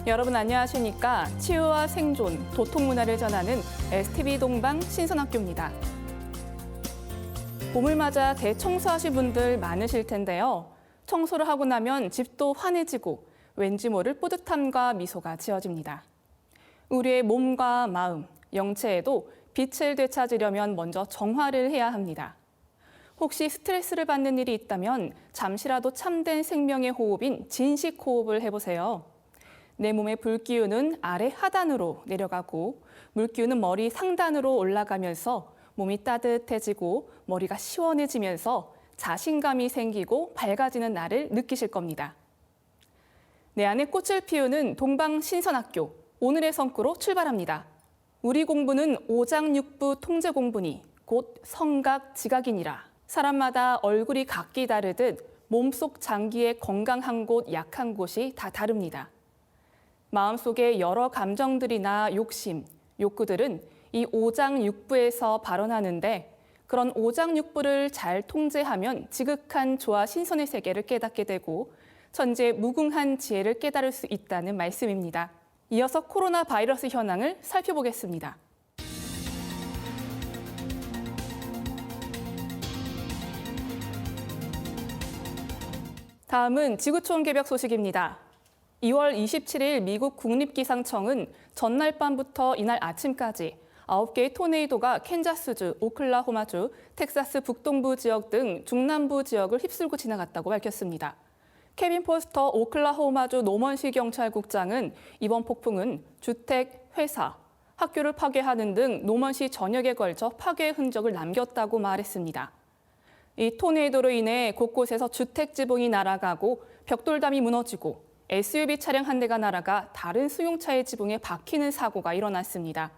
여러분 안녕하십니까? 치유와 생존, 도통문화를 전하는 STV 동방 신선학교입니다. 봄을 맞아 대청소하실 분들 많으실 텐데요. 청소를 하고 나면 집도 환해지고 왠지 모를 뿌듯함과 미소가 지어집니다. 우리의 몸과 마음, 영체에도 빛을 되찾으려면 먼저 정화를 해야 합니다. 혹시 스트레스를 받는 일이 있다면 잠시라도 참된 생명의 호흡인 진식 호흡을 해보세요. 내 몸의 불기운은 아래 하단으로 내려가고 물기운은 머리 상단으로 올라가면서 몸이 따뜻해지고 머리가 시원해지면서 자신감이 생기고 밝아지는 날을 느끼실 겁니다. 내 안에 꽃을 피우는 동방신선학교, 오늘의 성구로 출발합니다. 우리 공부는 오장육부 통제 공부니 곧 성각지각이니라. 사람마다 얼굴이 각기 다르듯 몸속 장기의 건강한 곳, 약한 곳이 다 다릅니다. 마음속의 여러 감정들이나 욕심, 욕구들은 이 오장육부에서 발원하는데 그런 오장육부를 잘 통제하면 지극한 조화 신선의 세계를 깨닫게 되고 천지의 무궁한 지혜를 깨달을 수 있다는 말씀입니다. 이어서 코로나 바이러스 현황을 살펴보겠습니다. 다음은 지구촌 개벽 소식입니다. 2월 27일 미국 국립기상청은 전날 밤부터 이날 아침까지 9개의 토네이도가 캔자스주, 오클라호마주, 텍사스 북동부 지역 등 중남부 지역을 휩쓸고 지나갔다고 밝혔습니다. 케빈 포스터 오클라호마주 노먼시 경찰국장은 이번 폭풍은 주택, 회사, 학교를 파괴하는 등 노먼시 전역에 걸쳐 파괴의 흔적을 남겼다고 말했습니다. 이 토네이도로 인해 곳곳에서 주택 지붕이 날아가고 벽돌담이 무너지고 SUV 차량 한 대가 날아가 다른 승용차의 지붕에 박히는 사고가 일어났습니다.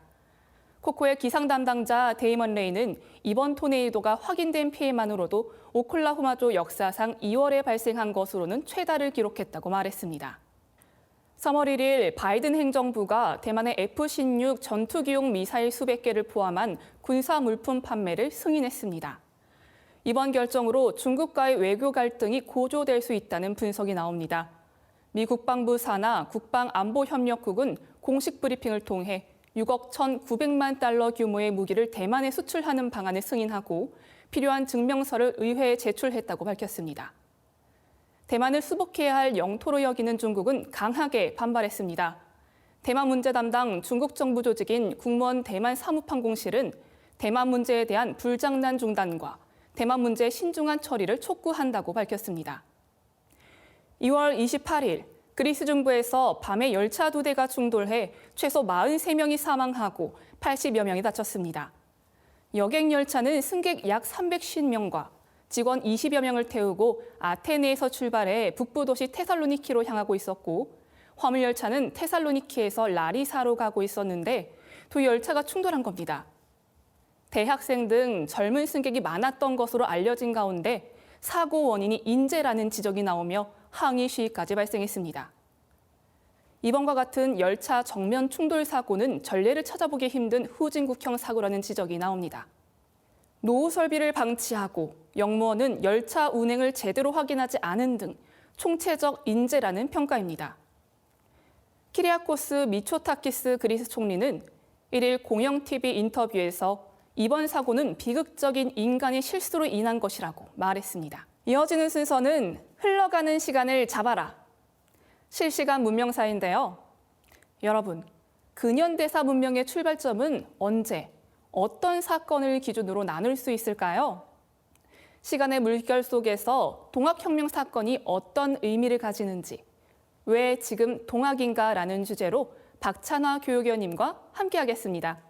코코의 기상 담당자 데이먼 레이는 이번 토네이도가 확인된 피해만으로도 오클라호마주 역사상 2월에 발생한 것으로는 최다를 기록했다고 말했습니다. 3월 1일 바이든 행정부가 대만의 F-16 전투기용 미사일 수백 개를 포함한 군사 물품 판매를 승인했습니다. 이번 결정으로 중국과의 외교 갈등이 고조될 수 있다는 분석이 나옵니다. 미 국방부 산하 국방안보협력국은 공식 브리핑을 통해 6억 1,900만 달러 규모의 무기를 대만에 수출하는 방안을 승인하고 필요한 증명서를 의회에 제출했다고 밝혔습니다. 대만을 수복해야 할 영토로 여기는 중국은 강하게 반발했습니다. 대만 문제 담당 중국 정부 조직인 국무원 대만 사무판공실은 대만 문제에 대한 불장난 중단과 대만 문제의 신중한 처리를 촉구한다고 밝혔습니다. 2월 28일 그리스 중부에서 밤에 열차 2대가 충돌해 최소 43명이 사망하고 80여 명이 다쳤습니다. 여객 열차는 승객 약 350명과 직원 20여 명을 태우고 아테네에서 출발해 북부 도시 테살로니키로 향하고 있었고 화물 열차는 테살로니키에서 라리사로 가고 있었는데 두 열차가 충돌한 겁니다. 대학생 등 젊은 승객이 많았던 것으로 알려진 가운데 사고 원인이 인재라는 지적이 나오며 항의 시위까지 발생했습니다. 이번과 같은 열차 정면 충돌 사고는 전례를 찾아보기 힘든 후진국형 사고라는 지적이 나옵니다. 노후 설비를 방치하고 역무원은 열차 운행을 제대로 확인하지 않은 등 총체적 인재라는 평가입니다. 키리아코스 미초타키스 그리스 총리는 1일 공영-TV 인터뷰에서 이번 사고는 비극적인 인간의 실수로 인한 것이라고 말했습니다. 이어지는 순서는 흘러가는 시간을 잡아라. 실시간 문명사인데요. 여러분, 근현대사 문명의 출발점은 언제, 어떤 사건을 기준으로 나눌 수 있을까요? 시간의 물결 속에서 동학혁명 사건이 어떤 의미를 가지는지, 왜 지금 동학인가라는 주제로 박찬화 교육위원님과 함께하겠습니다.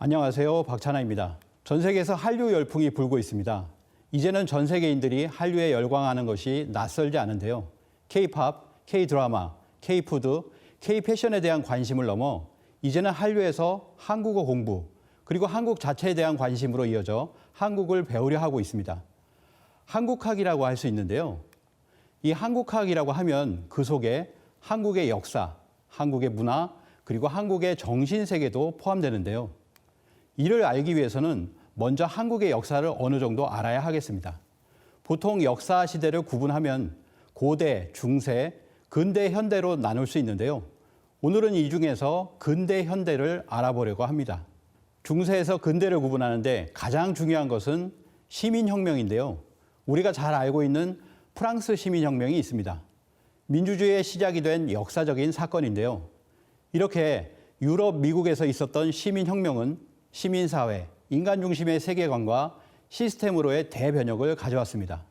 안녕하세요. 박찬하입니다. 전 세계에서 한류 열풍이 불고 있습니다. 이제는 전 세계인들이 한류에 열광하는 것이 낯설지 않은데요. K-팝, K-드라마, K-푸드, K-패션에 대한 관심을 넘어 이제는 한류에서 한국어 공부, 그리고 한국 자체에 대한 관심으로 이어져 한국을 배우려 하고 있습니다. 한국학이라고 할 수 있는데요. 이 한국학이라고 하면 그 속에 한국의 역사, 한국의 문화, 그리고 한국의 정신세계도 포함되는데요. 이를 알기 위해서는 먼저 한국의 역사를 어느 정도 알아야 하겠습니다. 보통 역사 시대를 구분하면 고대, 중세, 근대, 현대로 나눌 수 있는데요. 오늘은 이 중에서 근대, 현대를 알아보려고 합니다. 중세에서 근대를 구분하는데 가장 중요한 것은 시민혁명인데요. 우리가 잘 알고 있는 프랑스 시민혁명이 있습니다. 민주주의의 시작이 된 역사적인 사건인데요. 이렇게 유럽, 미국에서 있었던 시민혁명은 시민사회, 인간 중심의 세계관과 시스템으로의 대변혁을 가져왔습니다.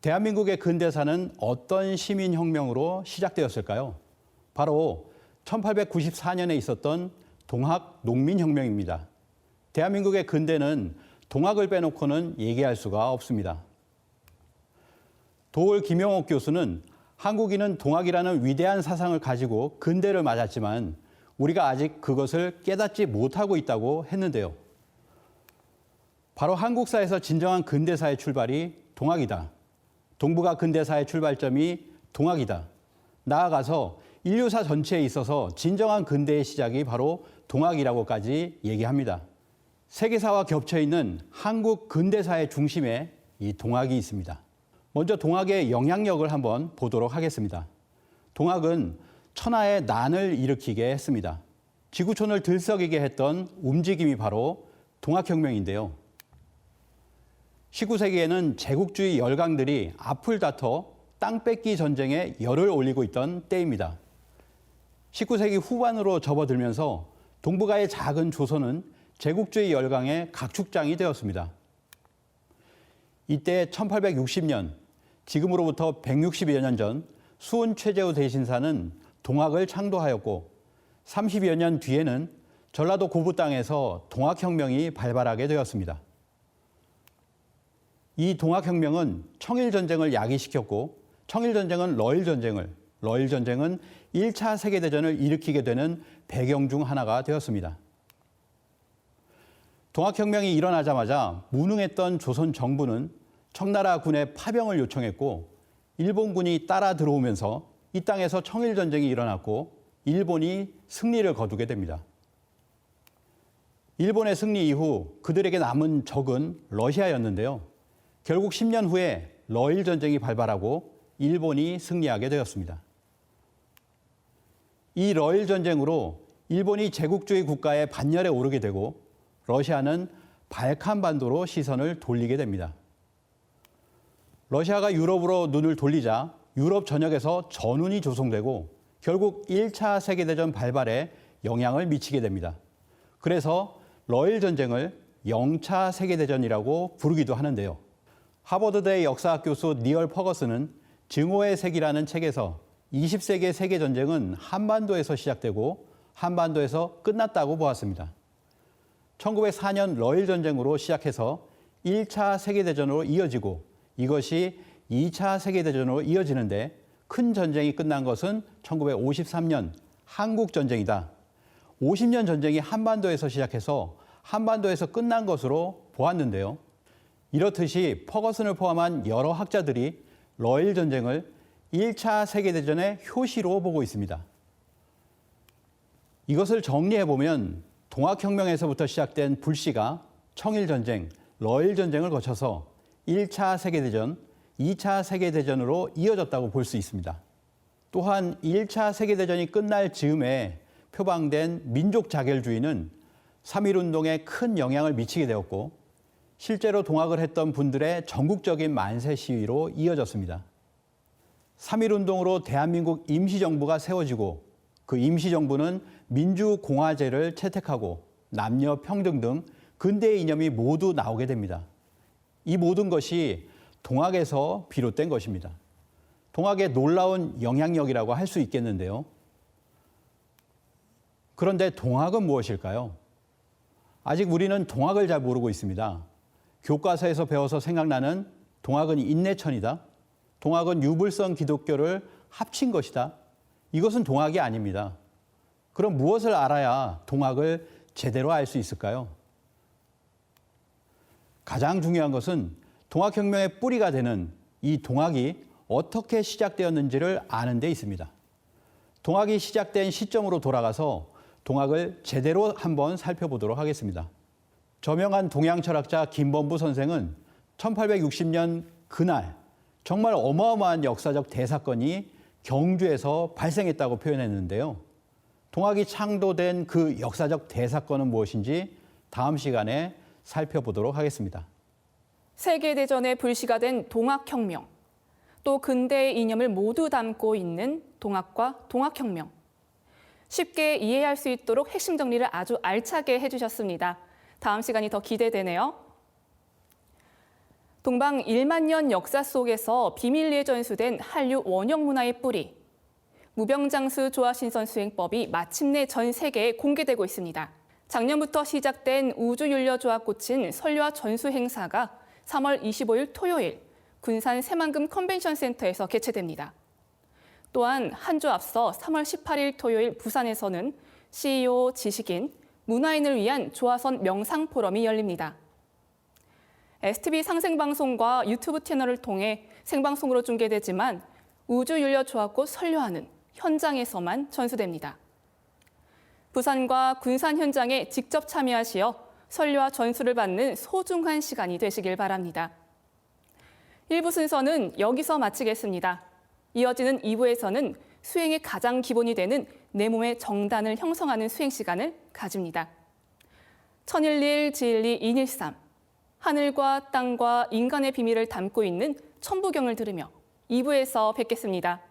대한민국의 근대사는 어떤 시민혁명으로 시작되었을까요? 바로 1894년에 있었던 동학 농민혁명입니다. 대한민국의 근대는 동학을 빼놓고는 얘기할 수가 없습니다. 도올 김영옥 교수는 한국인은 동학이라는 위대한 사상을 가지고 근대를 맞았지만 우리가 아직 그것을 깨닫지 못하고 있다고 했는데요. 바로 한국사에서 진정한 근대사의 출발이 동학이다. 동북아 근대사의 출발점이 동학이다. 나아가서 인류사 전체에 있어서 진정한 근대의 시작이 바로 동학이라고까지 얘기합니다. 세계사와 겹쳐있는 한국 근대사의 중심에 이 동학이 있습니다. 먼저 동학의 영향력을 한번 보도록 하겠습니다. 동학은 천하의 난을 일으키게 했습니다. 지구촌을 들썩이게 했던 움직임이 바로 동학혁명인데요. 19세기에는 제국주의 열강들이 앞을 다퉈 땅 뺏기 전쟁에 열을 올리고 있던 때입니다. 19세기 후반으로 접어들면서 동북아의 작은 조선은 제국주의 열강의 각축장이 되었습니다. 이때 1860년, 지금으로부터 160여 년 전 수훈 최재우 대신사는 동학을 창도하였고 30여 년 뒤에는 전라도 고부 땅에서 동학혁명이 발발하게 되었습니다. 이 동학혁명은 청일전쟁을 야기시켰고 청일전쟁은 러일전쟁은 1차 세계대전을 일으키게 되는 배경 중 하나가 되었습니다. 동학혁명이 일어나자마자 무능했던 조선 정부는 청나라 군의 파병을 요청했고 일본군이 따라 들어오면서 이 땅에서 청일전쟁이 일어났고 일본이 승리를 거두게 됩니다. 일본의 승리 이후 그들에게 남은 적은 러시아였는데요. 결국 10년 후에 러일전쟁이 발발하고 일본이 승리하게 되었습니다. 이 러일전쟁으로 일본이 제국주의 국가의 반열에 오르게 되고 러시아는 발칸반도로 시선을 돌리게 됩니다. 러시아가 유럽으로 눈을 돌리자 유럽 전역에서 전운이 조성되고 결국 1차 세계대전 발발에 영향을 미치게 됩니다. 그래서 러일전쟁을 0차 세계대전이라고 부르기도 하는데요. 하버드대 역사학 교수 니얼 퍼거슨은 증오의 색이라는 책에서 20세기의 세계전쟁은 한반도에서 시작되고 한반도에서 끝났다고 보았습니다. 1904년 러일전쟁으로 시작해서 1차 세계대전으로 이어지고 이것이 2차 세계대전으로 이어지는데 큰 전쟁이 끝난 것은 1953년 한국전쟁이다. 50년 전쟁이 한반도에서 시작해서 한반도에서 끝난 것으로 보았는데요. 이렇듯이 퍼거슨을 포함한 여러 학자들이 러일전쟁을 1차 세계대전의 효시로 보고 있습니다. 이것을 정리해보면 동학혁명에서부터 시작된 불씨가 청일전쟁, 러일전쟁을 거쳐서 1차 세계대전, 2차 세계대전으로 이어졌다고 볼 수 있습니다. 또한 1차 세계대전이 끝날 즈음에 표방된 민족 자결주의는 3.1운동에 큰 영향을 미치게 되었고 실제로 동학을 했던 분들의 전국적인 만세 시위로 이어졌습니다. 3.1운동으로 대한민국 임시정부가 세워지고 그 임시정부는 민주공화제를 채택하고 남녀 평등 등 근대의 이념이 모두 나오게 됩니다. 이 모든 것이 동학에서 비롯된 것입니다. 동학의 놀라운 영향력이라고 할 수 있겠는데요. 그런데 동학은 무엇일까요? 아직 우리는 동학을 잘 모르고 있습니다. 교과서에서 배워서 생각나는 동학은 인내천이다. 동학은 유불선 기독교를 합친 것이다. 이것은 동학이 아닙니다. 그럼 무엇을 알아야 동학을 제대로 알 수 있을까요? 가장 중요한 것은 동학혁명의 뿌리가 되는 이 동학이 어떻게 시작되었는지를 아는 데 있습니다. 동학이 시작된 시점으로 돌아가서 동학을 제대로 한번 살펴보도록 하겠습니다. 저명한 동양 철학자 김범부 선생은 1860년 그날 정말 어마어마한 역사적 대사건이 경주에서 발생했다고 표현했는데요. 동학이 창도된 그 역사적 대사건은 무엇인지 다음 시간에 살펴보도록 하겠습니다. 세계대전의 불씨가 된 동학혁명, 또 근대의 이념을 모두 담고 있는 동학과 동학혁명. 쉽게 이해할 수 있도록 핵심 정리를 아주 알차게 해주셨습니다. 다음 시간이 더 기대되네요. 동방 1만 년 역사 속에서 비밀리에 전수된 한류 원형 문화의 뿌리, 무병장수 조화신선 수행법이 마침내 전 세계에 공개되고 있습니다. 작년부터 시작된 우주윤려조와 꽂힌 설료와 전수 행사가 3월 25일 토요일 군산 새만금 컨벤션센터에서 개최됩니다. 또한 한 주 앞서 3월 18일 토요일 부산에서는 CEO, 지식인, 문화인을 위한 조화선 명상포럼이 열립니다. STV 상생방송과 유튜브 채널을 통해 생방송으로 중계되지만 우주윤려조화꽃 설료하는 현장에서만 전수됩니다. 부산과 군산 현장에 직접 참여하시어 설료와 전수를 받는 소중한 시간이 되시길 바랍니다. 1부 순서는 여기서 마치겠습니다. 이어지는 2부에서는 수행의 가장 기본이 되는 내 몸의 정단을 형성하는 수행 시간을 가집니다. 천일일, 지일리, 인일삼, 하늘과 땅과 인간의 비밀을 담고 있는 천부경을 들으며 2부에서 뵙겠습니다.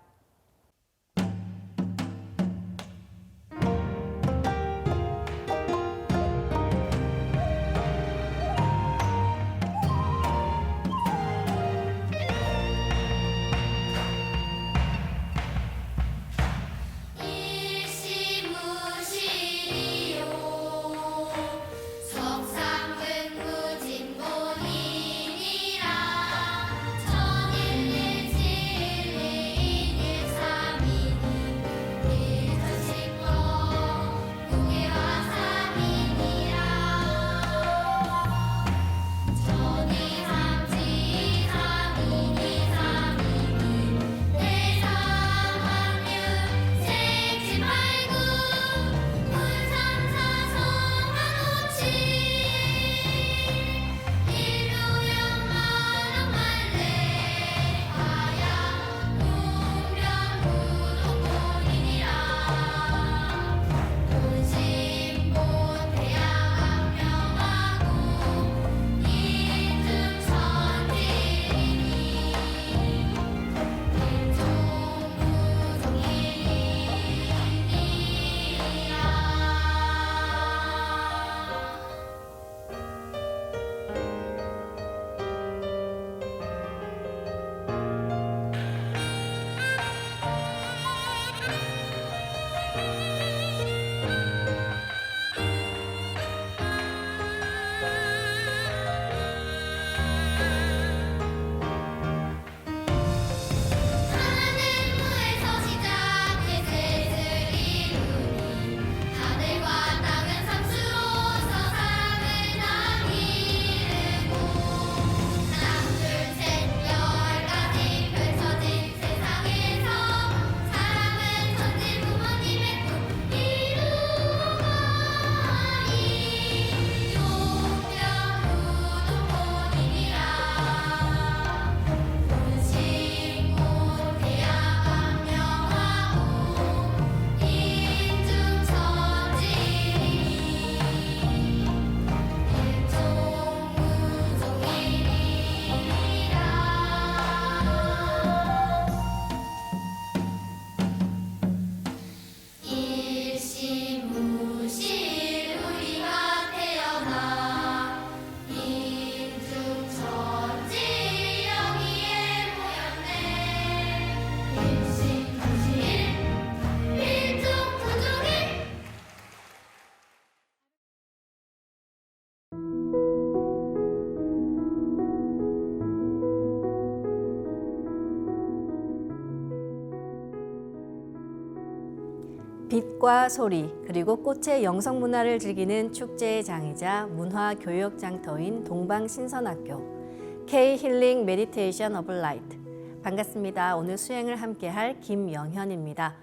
빛과 소리 그리고 꽃의 영성 문화를 즐기는 축제의 장이자 문화교육장터인 동방신선학교 K-힐링 메디테이션 오브 라이트. 반갑습니다. 오늘 수행을 함께할 김영현입니다.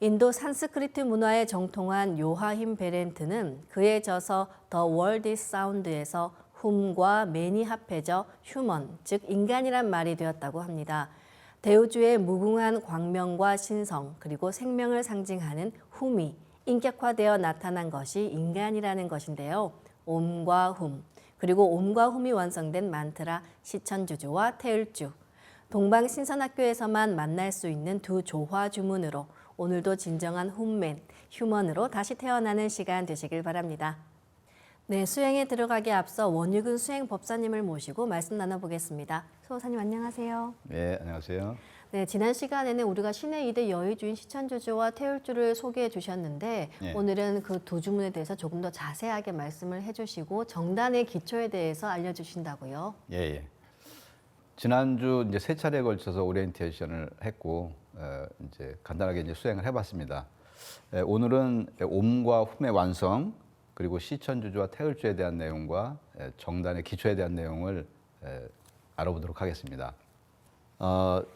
인도 산스크리트 문화에 정통한 요하임 베렌트는 그에 져서 The World is Sound에서 훔과 맨이 합해져 휴먼, 즉 인간이란 말이 되었다고 합니다. 대우주의 무궁한 광명과 신성, 그리고 생명을 상징하는 훔이 인격화되어 나타난 것이 인간이라는 것인데요. 옴과 훔, 그리고 옴과 훔이 완성된 만트라 시천주주와 태을주, 동방신선학교에서만 만날 수 있는 두 조화 주문으로 오늘도 진정한 훔맨, 휴먼으로 다시 태어나는 시간 되시길 바랍니다. 네, 수행에 들어가기 앞서 원유근 수행법사님을 모시고 말씀 나눠보겠습니다. 수호사님 안녕하세요. 네, 안녕하세요. 네, 지난 시간에는 우리가 신의 2대 여의주인 시천주주와 태울주를 소개해 주셨는데 예. 오늘은 그 두 주문에 대해서 조금 더 자세하게 말씀을 해주시고 정단의 기초에 대해서 알려주신다고요. 예, 예. 지난주 이제 세 차례에 걸쳐서 오리엔테이션을 했고 이제 간단하게 이제 수행을 해봤습니다. 오늘은 옴과 훔의 완성 그리고 시천주주와 태을주에 대한 내용과 정단의 기초에 대한 내용을 알아보도록 하겠습니다.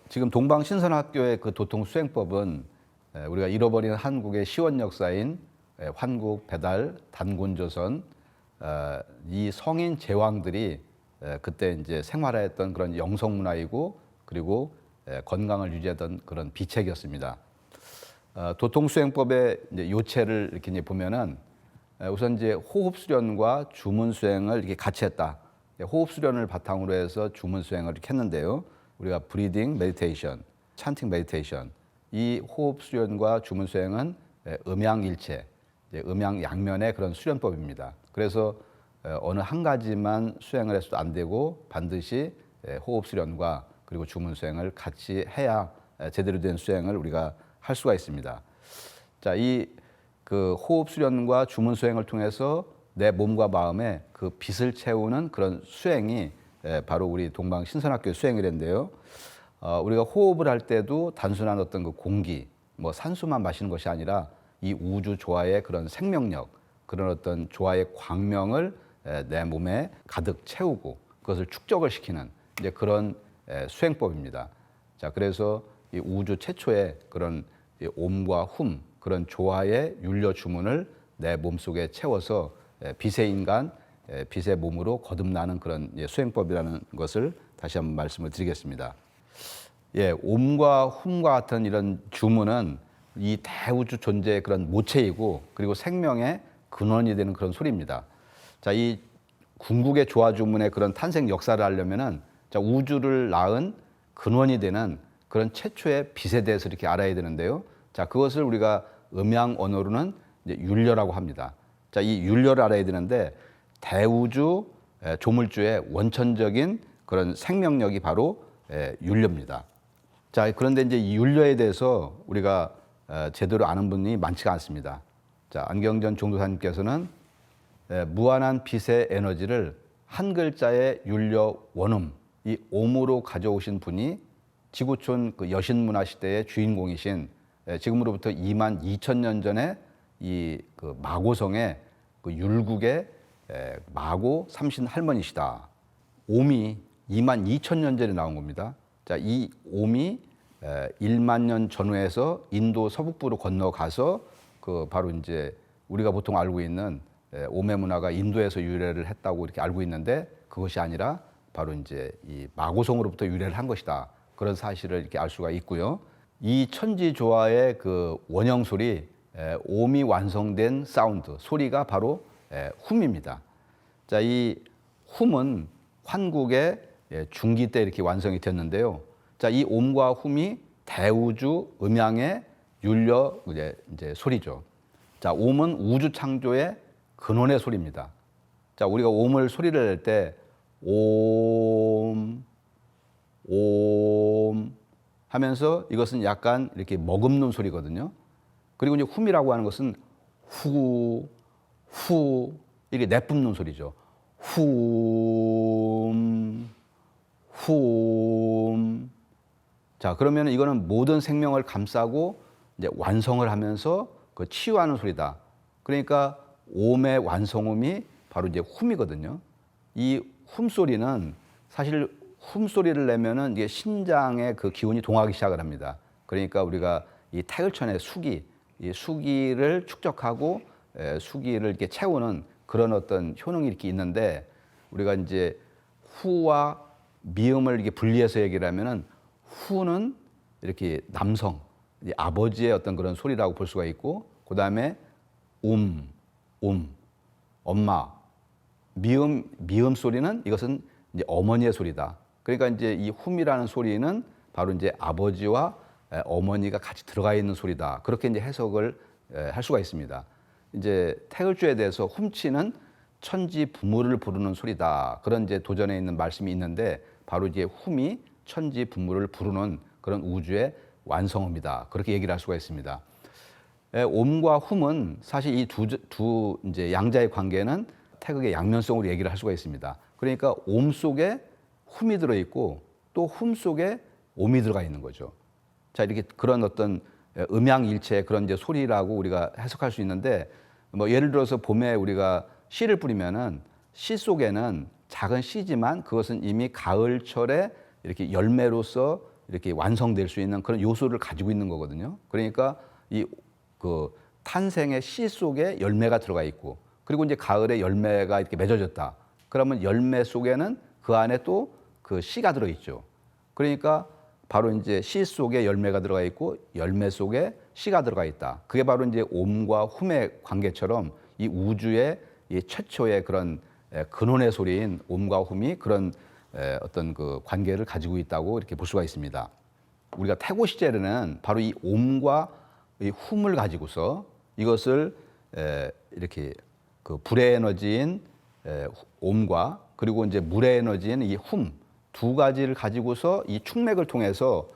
지금 동방신선학교의 그 도통 수행법은 우리가 잃어버린 한국의 시원 역사인 환국, 배달, 단곤조선 이 성인 제왕들이 그때 이제 생활했던 그런 영성 문화이고 그리고 건강을 유지하던 그런 비책이었습니다. 도통 수행법의 이제 요체를 이렇게 이제 보면은 우선 이제 호흡 수련과 주문 수행을 이렇게 같이 했다. 호흡 수련을 바탕으로 해서 주문 수행을 이렇게 했는데요. 우리가 브리딩 메디테이션, 찬팅 메디테이션, 이 호흡 수련과 주문 수행은 음양일체, 음양양면의 그런 수련법입니다. 그래서 어느 한 가지만 수행을 해서도 안 되고 반드시 호흡 수련과 그리고 주문 수행을 같이 해야 제대로 된 수행을 우리가 할 수가 있습니다. 자, 이 그 호흡 수련과 주문 수행을 통해서 내 몸과 마음에 그 빛을 채우는 그런 수행이 바로 우리 동방 신선학교의 수행이랬는데요. 우리가 호흡을 할 때도 단순한 어떤 그 공기, 뭐 산소만 마시는 것이 아니라 이 우주 조화의 그런 생명력, 그런 어떤 조화의 광명을 내 몸에 가득 채우고 그것을 축적을 시키는 이제 그런 수행법입니다. 자, 그래서 이 우주 최초의 그런 옴과 훔, 그런 조화의 율려 주문을 내 몸속에 채워서 빛의 인간, 빛의 몸으로 거듭나는 그런 수행법이라는 것을 다시 한번 말씀을 드리겠습니다. 예, 옴과 훔과 같은 이런 주문은 이 대우주 존재의 그런 모체이고 그리고 생명의 근원이 되는 그런 소리입니다. 자, 이 궁극의 조화 주문의 그런 탄생 역사를 하려면은 자, 우주를 낳은 근원이 되는 그런 최초의 빛에 대해서 이렇게 알아야 되는데요. 자, 그것을 우리가 음양 언어로는 이제 율려라고 합니다. 자, 이 율려를 알아야 되는데 대우주 조물주의 원천적인 그런 생명력이 바로 율려입니다. 자, 그런데 이제 이 율려에 대해서 우리가 제대로 아는 분이 많지가 않습니다. 자, 안경전 종도사님께서는 무한한 빛의 에너지를 한 글자의 율려 원음, 이 옴으로 가져오신 분이 지구촌 그 여신문화 시대의 주인공이신 지금으로부터 22,000년 전에 이 그 마고성의 그 율국의 마고 삼신 할머니시다. 옴이 22,000년 전에 나온 겁니다. 자, 이 옴이 1만 년 전후에서 인도 서북부로 건너가서 그 바로 이제 우리가 보통 알고 있는 옴의 문화가 인도에서 유래를 했다고 이렇게 알고 있는데 그것이 아니라 바로 이제 이 마고성으로부터 유래를 한 것이다. 그런 사실을 이렇게 알 수가 있고요. 이 천지 조화의 그 원형 소리, 옴이 완성된 사운드, 소리가 바로 훔입니다. 자, 이 훔은 환국의 중기 때 이렇게 완성이 됐는데요. 자, 이 옴과 훔이 대우주 음양의 율려 이제 소리죠. 자, 옴은 우주 창조의 근원의 소리입니다. 자, 우리가 옴을 소리를 낼 때 옴, 옴 하면서 이것은 약간 이렇게 머금는 소리거든요. 그리고 이제 훔이라고 하는 것은 후, 후 이렇게 내뿜는 소리죠. 훔, 훔. 자, 그러면 이거는 모든 생명을 감싸고 이제 완성을 하면서 그 치유하는 소리다. 그러니까 옴의 완성음이 바로 이제 훔이거든요. 이 훔 소리는 사실 훔 소리를 내면은 이게 심장의 그 기운이 동하기 시작을 합니다. 그러니까 우리가 이 태을천의 숙이 이 수기를 축적하고 수기를 이렇게 채우는 그런 어떤 효능이 이렇게 있는데, 우리가 이제 후와 미음을 이렇게 분리해서 얘기를 하면은 후는 이렇게 남성, 아버지의 어떤 그런 소리라고 볼 수가 있고, 그 다음에 엄마, 미음 소리는 이것은 이제 어머니의 소리다. 그러니까 이제 이 훔이라는 소리는 바로 이제 아버지와 어머니가 같이 들어가 있는 소리다. 그렇게 이제 해석을 할 수가 있습니다. 이제 태을주에 대해서 훔치는 천지 부모를 부르는 소리다. 그런 이제 도전에 있는 말씀이 있는데, 바로 이제 훔이 천지 부모를 부르는 그런 우주의 완성음이다. 그렇게 얘기를 할 수가 있습니다. 옴과 훔은 사실 이 두 이제 양자의 관계는 태극의 양면성으로 얘기를 할 수가 있습니다. 그러니까 옴 속에 훔이 들어 있고 또 훔 속에 옴이 들어가 있는 거죠. 자, 이렇게 그런 어떤 음양일체의 그런 이제 소리라고 우리가 해석할 수 있는데, 뭐 예를 들어서 봄에 우리가 씨를 뿌리면은 씨 속에는 작은 씨지만 그것은 이미 가을철에 이렇게 열매로서 이렇게 완성될 수 있는 그런 요소를 가지고 있는 거거든요. 그러니까 이 그 탄생의 씨 속에 열매가 들어가 있고, 그리고 이제 가을에 열매가 이렇게 맺어졌다. 그러면 열매 속에는 그 안에 또 그 씨가 들어 있죠. 그러니까 바로 이제 씨 속에 열매가 들어가 있고 열매 속에 씨가 들어가 있다. 그게 바로 이제 옴과 훔의 관계처럼 이 우주의 이 최초의 그런 근원의 소리인 옴과 훔이 그런 어떤 그 관계를 가지고 있다고 이렇게 볼 수가 있습니다. 우리가 태고 시제에는 바로 이 옴과 이 훔을 가지고서 이것을 이렇게 그 불의 에너지인 옴과 그리고 이제 물의 에너지인 이 훔 두 가지를 가지고서 이 축맥을 통해서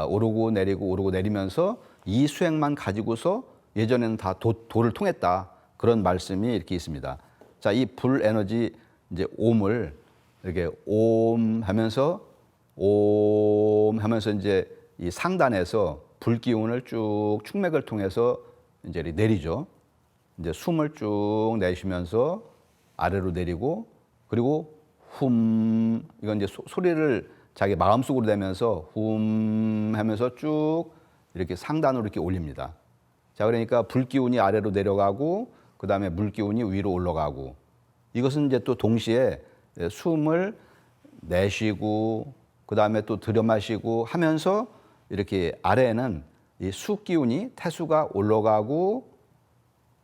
오르고 내리면서 이 수행만 가지고서 예전에는 다 도를 통했다. 그런 말씀이 이렇게 있습니다. 자, 이 불 에너지 이제 옴을 이렇게 옴 하면서 이제 이 상단에서 불 기운을 쭉 축맥을 통해서 이제 내리죠. 이제 숨을 쭉 내쉬면서 아래로 내리고, 그리고 훔, 이건 이제 소리를 자기 마음속으로 내면서 훔 하면서 쭉 이렇게 상단으로 이렇게 올립니다. 자, 그러니까 불 기운이 아래로 내려가고 그 다음에 물 기운이 위로 올라가고, 이것은 이제 또 동시에 숨을 내쉬고 그 다음에 또 들여마시고 하면서 이렇게 아래에는 이 수 기운이 태수가 올라가고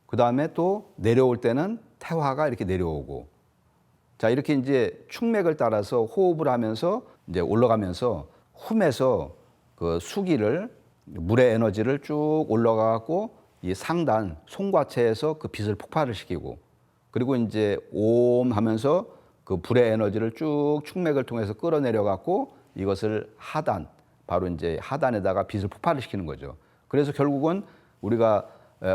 그 다음에 또 내려올 때는 태화가 이렇게 내려오고, 자, 이렇게 이제 축맥을 따라서 호흡을 하면서 이제 올라가면서 훔에서 그 수기를 물의 에너지를 쭉 올라가고 이 상단 송과체에서 그 빛을 폭발을 시키고, 그리고 이제 옴 하면서 그 불의 에너지를 쭉 축맥을 통해서 끌어내려 갖고 이것을 하단, 바로 이제 하단에다가 빛을 폭발을 시키는 거죠. 그래서 결국은 우리가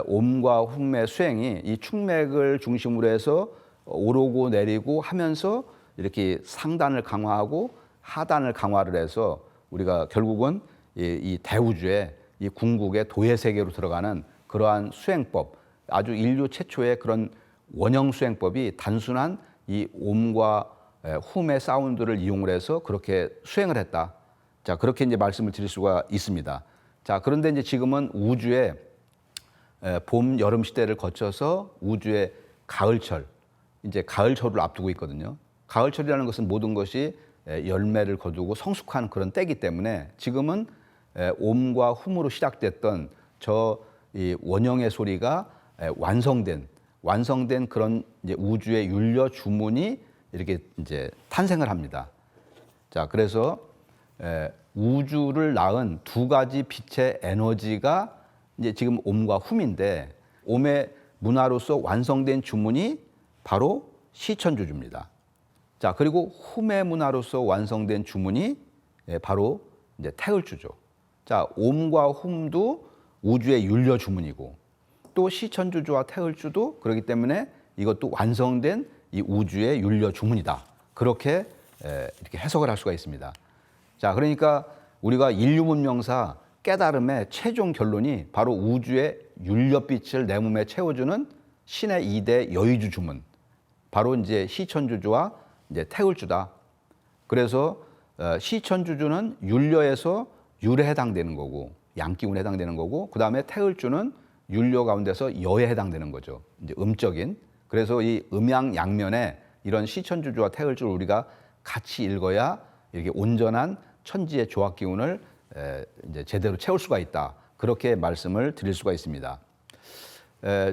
옴과 훔의 수행이 이 축맥을 중심으로 해서 오르고 내리고 하면서 이렇게 상단을 강화하고 하단을 강화를 해서 우리가 결국은 이 대우주의 이 궁극의 도의 세계로 들어가는 그러한 수행법, 아주 인류 최초의 그런 원형 수행법이 단순한 이 옴과 훔의 사운드를 이용을 해서 그렇게 수행을 했다. 자, 그렇게 이제 말씀을 드릴 수가 있습니다. 자, 그런데 이제 지금은 우주의 봄, 여름 시대를 거쳐서 우주의 가을철, 이제 가을철을 앞두고 있거든요. 가을철이라는 것은 모든 것이 열매를 거두고 성숙한 그런 때이기 때문에 지금은 옴과 훔으로 시작됐던 저 이 원형의 소리가 완성된 그런 이제 우주의 율려 주문이 이렇게 이제 탄생을 합니다. 자, 그래서 우주를 낳은 두 가지 빛의 에너지가 이제 지금 옴과 훔인데, 옴의 문화로서 완성된 주문이 바로 시천주주입니다. 자, 그리고 훔의 문화로서 완성된 주문이 바로 이제 태을주죠. 자, 옴과 훔도 우주의 율려 주문이고 또 시천주주와 태을주도 그렇기 때문에 이것도 완성된 이 우주의 율려 주문이다. 그렇게 이렇게 해석을 할 수가 있습니다. 자, 그러니까 우리가 인류 문명사 깨달음의 최종 결론이 바로 우주의 율려빛을 내 몸에 채워주는 신의 2대 여의주 주문, 바로 이제 시천주주와 이제 태을주다. 그래서 시천주주는 율려에서 율에 해당되는 거고, 양기운에 해당되는 거고, 그 다음에 태을주는 율료 가운데서 여에 해당되는 거죠. 이제 음적인. 그래서 이 음양양면에 이런 시천주주와 태을주를 우리가 같이 읽어야 이렇게 온전한 천지의 조합 기운을 이제 제대로 채울 수가 있다. 그렇게 말씀을 드릴 수가 있습니다.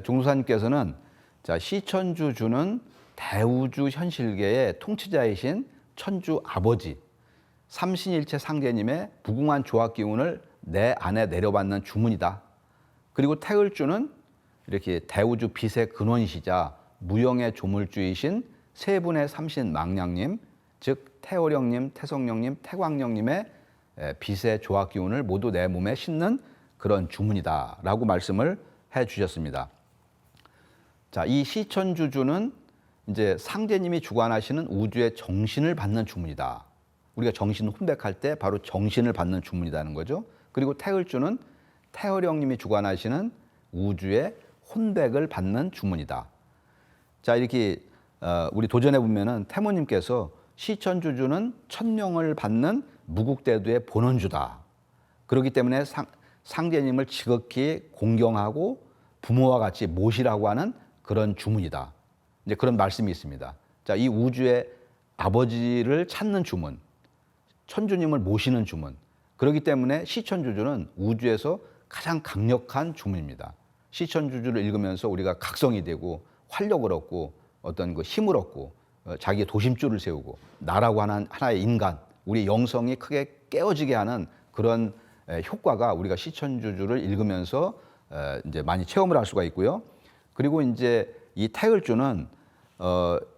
종도사님께서는 자, 시천주주는 대우주 현실계의 통치자이신 천주 아버지, 삼신일체 상제님의 무궁한 조합 기운을 내 안에 내려받는 주문이다. 그리고 태을주는 이렇게 대우주 빛의 근원이시자 무형의 조물주이신 세 분의 삼신 망량님, 즉 태오령님, 태성령님, 태광령님의 빛의 조합 기운을 모두 내 몸에 싣는 그런 주문이다라고 말씀을 해주셨습니다. 자, 이 시천주주는 이제 상제님이 주관하시는 우주의 정신을 받는 주문이다. 우리가 정신 혼백할 때 바로 정신을 받는 주문이라는 거죠. 그리고 태을주는 태어령님이 주관하시는 우주의 혼백을 받는 주문이다. 자, 이렇게 우리 도전해 보면은 태모님께서 시천주주는 천명을 받는 무국대두의 본원주다. 그렇기 때문에 상제님을 지극히 공경하고 부모와 같이 모시라고 하는 그런 주문이다. 이제 그런 말씀이 있습니다. 자, 이 우주의 아버지를 찾는 주문, 천주님을 모시는 주문. 그렇기 때문에 시천주주는 우주에서 가장 강력한 주문입니다. 시천주주를 읽으면서 우리가 각성이 되고 활력을 얻고 어떤 그 힘을 얻고 자기의 도심줄을 세우고 나라고 하는 하나의 인간, 우리 영성이 크게 깨어지게 하는 그런 효과가 우리가 시천주주를 읽으면서 이제 많이 체험을 할 수가 있고요. 그리고 이제 이 태을주는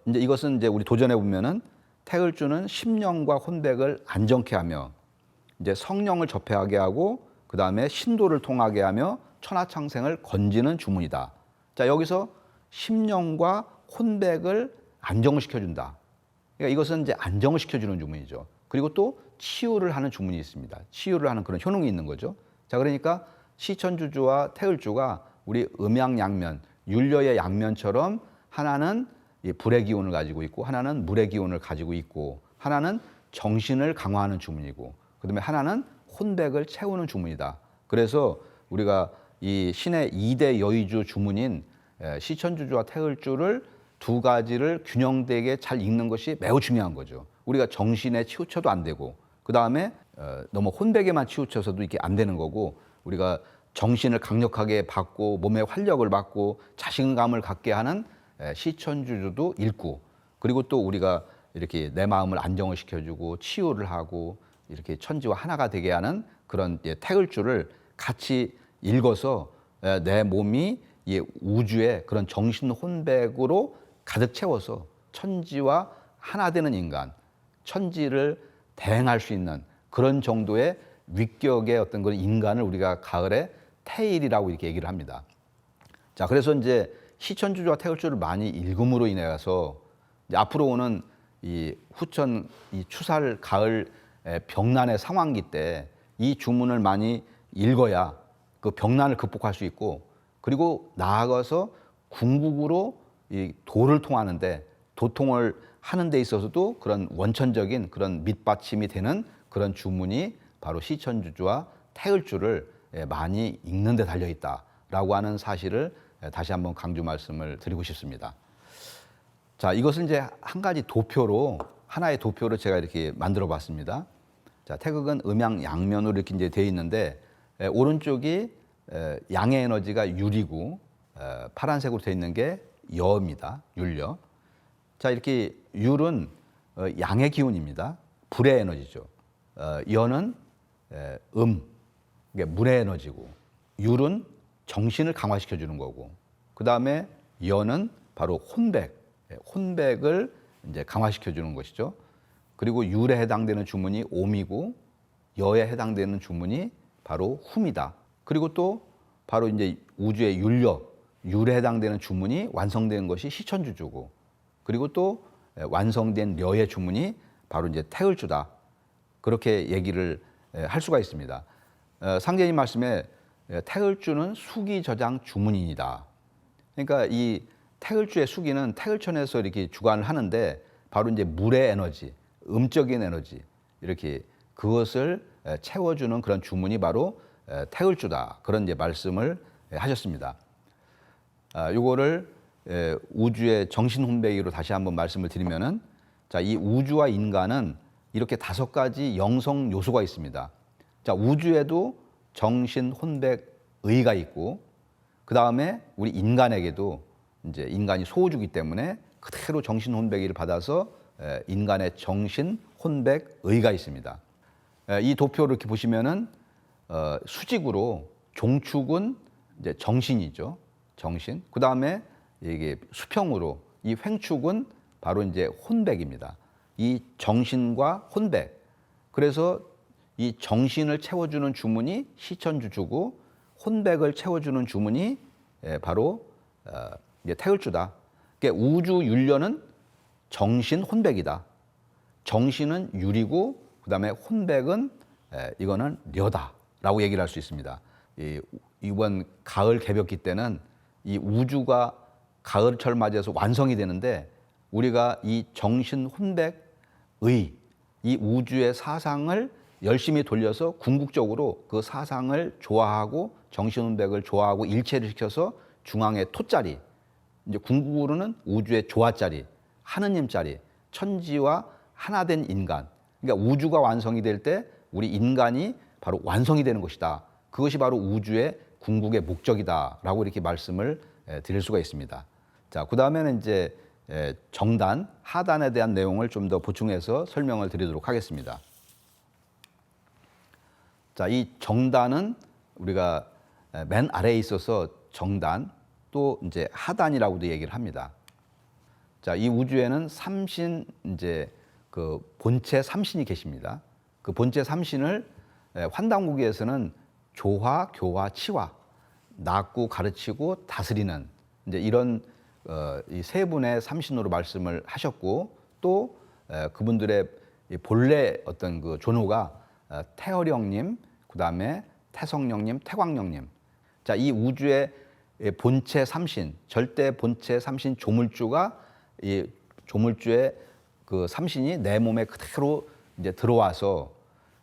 이제 이것은 이제 우리 도전해 보면은 태을주는 심령과 혼백을 안정케 하며 이제 성령을 접해하게 하고 그 다음에 신도를 통하게 하며 천하창생을 건지는 주문이다. 자, 여기서 심령과 혼백을 안정을 시켜준다. 그러니까 이것은 이제 안정을 시켜주는 주문이죠. 그리고 또 치유를 하는 주문이 있습니다. 치유를 하는 그런 효능이 있는 거죠. 자, 그러니까 시천주주와 태을주가 우리 음양양면, 율려의 양면처럼 하나는 이 불의 기운을 가지고 있고 하나는 물의 기운을 가지고 있고 하나는 정신을 강화하는 주문이고 그다음에 하나는 혼백을 채우는 주문이다. 그래서 우리가 이 신의 2대 여의주 주문인 시천주주와 태을주를 두 가지를 균형되게 잘 읽는 것이 매우 중요한 거죠. 우리가 정신에 치우쳐도 안 되고 그다음에 너무 혼백에만 치우쳐서도 이게 안 되는 거고 우리가 정신을 강력하게 받고 몸에 활력을 받고 자신감을 갖게 하는 시천주주도 읽고 그리고 또 우리가 이렇게 내 마음을 안정을 시켜주고 치유를 하고 이렇게 천지와 하나가 되게 하는 그런 태을주를 같이 읽어서 내 몸이 이 우주의 그런 정신 혼백으로 가득 채워서 천지와 하나 되는 인간, 천지를 대행할 수 있는 그런 정도의 위격의 어떤 그런 인간을 우리가 가을에 태일이라고 이렇게 얘기를 합니다. 자, 그래서 이제 시천주주와 태을주를 많이 읽음으로 인해서 이제 앞으로 오는 이 후천 이 추살 가을 병난의 상황기 때 이 주문을 많이 읽어야 그 병난을 극복할 수 있고 그리고 나아가서 궁극으로 이 도를 통하는데 도통을 하는 데 있어서도 그런 원천적인 그런 밑받침이 되는 그런 주문이 바로 시천주주와 태을주를 많이 읽는 데 달려 있다라고 하는 사실을 다시 한번 강조 말씀을 드리고 싶습니다. 자, 이것은 이제 한 가지 도표로 하나의 도표를 제가 이렇게 만들어 봤습니다. 자, 태극은 음양양면으로 이렇게 이제 되어 있는데 오른쪽이 양의 에너지가 율이고 파란색으로 되어 있는 게 여입니다. 율려. 자, 이렇게 율은 양의 기운입니다. 불의 에너지죠. 여는 이게 물의 에너지고 율은 정신을 강화시켜 주는 거고 그 다음에 여는 바로 혼백을 이제 강화시켜 주는 것이죠. 그리고 율에 해당되는 주문이 옴이고 여에 해당되는 주문이 바로 훔이다. 그리고 또 바로 이제 우주의 율에 해당되는 주문이 완성된 것이 시천주주고 그리고 또 완성된 려의 주문이 바로 이제 태을주다. 그렇게 얘기를 할 수가 있습니다. 상제님 말씀에 태을주는 수기 저장 주문이다. 그러니까 이 태을주의 수기는 태을천에서 이렇게 주관을 하는데 바로 이제 물의 에너지, 음적인 에너지 이렇게 그것을 채워주는 그런 주문이 바로 태을주다. 그런 이제 말씀을 하셨습니다. 요거를 우주의 정신 혼배기로 다시 한번 말씀을 드리면은, 자, 이 우주와 인간은 이렇게 5가지 영성 요소가 있습니다. 자, 우주에도 정신 혼백의가 있고, 그 다음에 우리 인간에게도 이제 인간이 소우주기 때문에 그대로 정신 혼백의를 받아서 인간의 정신 혼백의가 있습니다. 이 도표를 이렇게 보시면은 수직으로 종축은 이제 정신이죠. 정신. 그 다음에 이게 수평으로 이 횡축은 바로 이제 혼백입니다. 이 정신과 혼백. 그래서 이 정신을 채워주는 주문이 시천주주고, 혼백을 채워주는 주문이 바로 이제 태을주다. 그러니까 우주 율려는 정신 혼백이다. 정신은 유리고, 그다음에 혼백은 이거는 려다라고 얘기를 할 수 있습니다. 이번 가을 개벽기 때는 이 우주가 가을철 맞이해서 완성이 되는데, 우리가 이 정신 혼백의 이 우주의 사상을 열심히 돌려서 궁극적으로 그 사상을 조화하고 정신 혼백을 조화하고 일체를 시켜서 중앙에 토자리, 이제 궁극으로는 우주의 조화자리, 하느님자리, 천지와 하나된 인간. 그러니까 우주가 완성이 될 때 우리 인간이 바로 완성이 되는 것이다. 그것이 바로 우주의 궁극의 목적이다라고 이렇게 말씀을 드릴 수가 있습니다. 자, 그 다음에는 이제 정단, 하단에 대한 내용을 좀 더 보충해서 설명을 드리도록 하겠습니다. 자, 이 정단은 우리가 맨 아래에 있어서 정단, 또 이제 하단이라고도 얘기를 합니다. 자, 이 우주에는 삼신, 이제 그 본체 삼신이 계십니다. 그 본체 삼신을 환단국에서는 조화, 교화, 치화, 낳고 가르치고 다스리는 이제 이런 이 세 분의 삼신으로 말씀을 하셨고, 또 그분들의 본래 어떤 그 존호가 태어령님, 그 다음에 태성령님, 태광령님. 자, 이 우주의 본체 삼신, 절대 본체 삼신 조물주가 이 조물주의 그 삼신이 내 몸에 그대로 이제 들어와서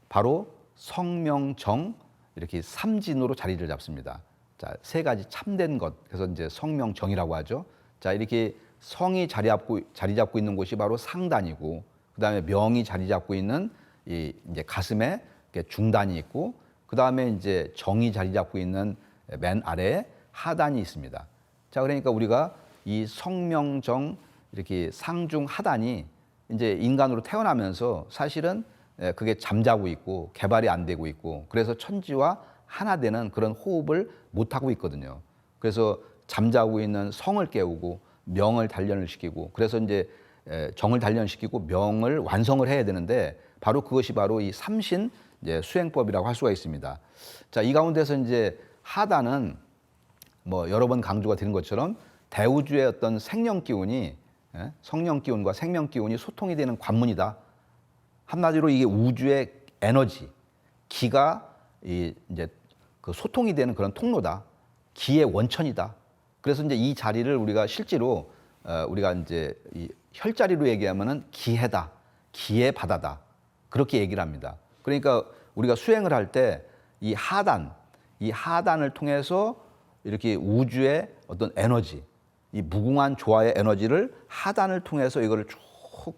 바로 성명정 이렇게 삼진으로 자리를 잡습니다. 자, 3가지 참된 것. 그래서 이제 성명정이라고 하죠. 자, 이렇게 성이 자리 잡고 있는 곳이 바로 상단이고, 그 다음에 명이 자리 잡고 있는 이 이제 가슴에 중단이 있고, 그 다음에 이제 정이 자리 잡고 있는 맨 아래에 하단이 있습니다. 자, 그러니까 우리가 이 성명정 이렇게 상중 하단이 이제 인간으로 태어나면서 사실은 그게 잠자고 있고 개발이 안 되고 있고, 그래서 천지와 하나 되는 그런 호흡을 못 하고 있거든요. 그래서 잠자고 있는 성을 깨우고 명을 단련을 시키고, 그래서 이제 정을 단련시키고 명을 완성을 해야 되는데, 바로 그것이 바로 이 삼신 이제 수행법이라고 할 수가 있습니다. 자, 이 가운데서 이제 하단은 뭐 여러 번 강조가 되는 것처럼 대우주의 어떤 생명 기운이, 성령 기운과 생명 기운이 소통이 되는 관문이다. 한마디로 이게 우주의 에너지, 기가 이제 그 소통이 되는 그런 통로다. 기의 원천이다. 그래서 이제 이 자리를 우리가 실제로 우리가 이제 이 혈자리로 얘기하면은 기해다, 기의 바다다, 그렇게 얘기를 합니다. 그러니까 우리가 수행을 할 때 이 하단을 통해서 이렇게 우주의 어떤 에너지, 이 무궁한 조화의 에너지를 하단을 통해서 이거를 쭉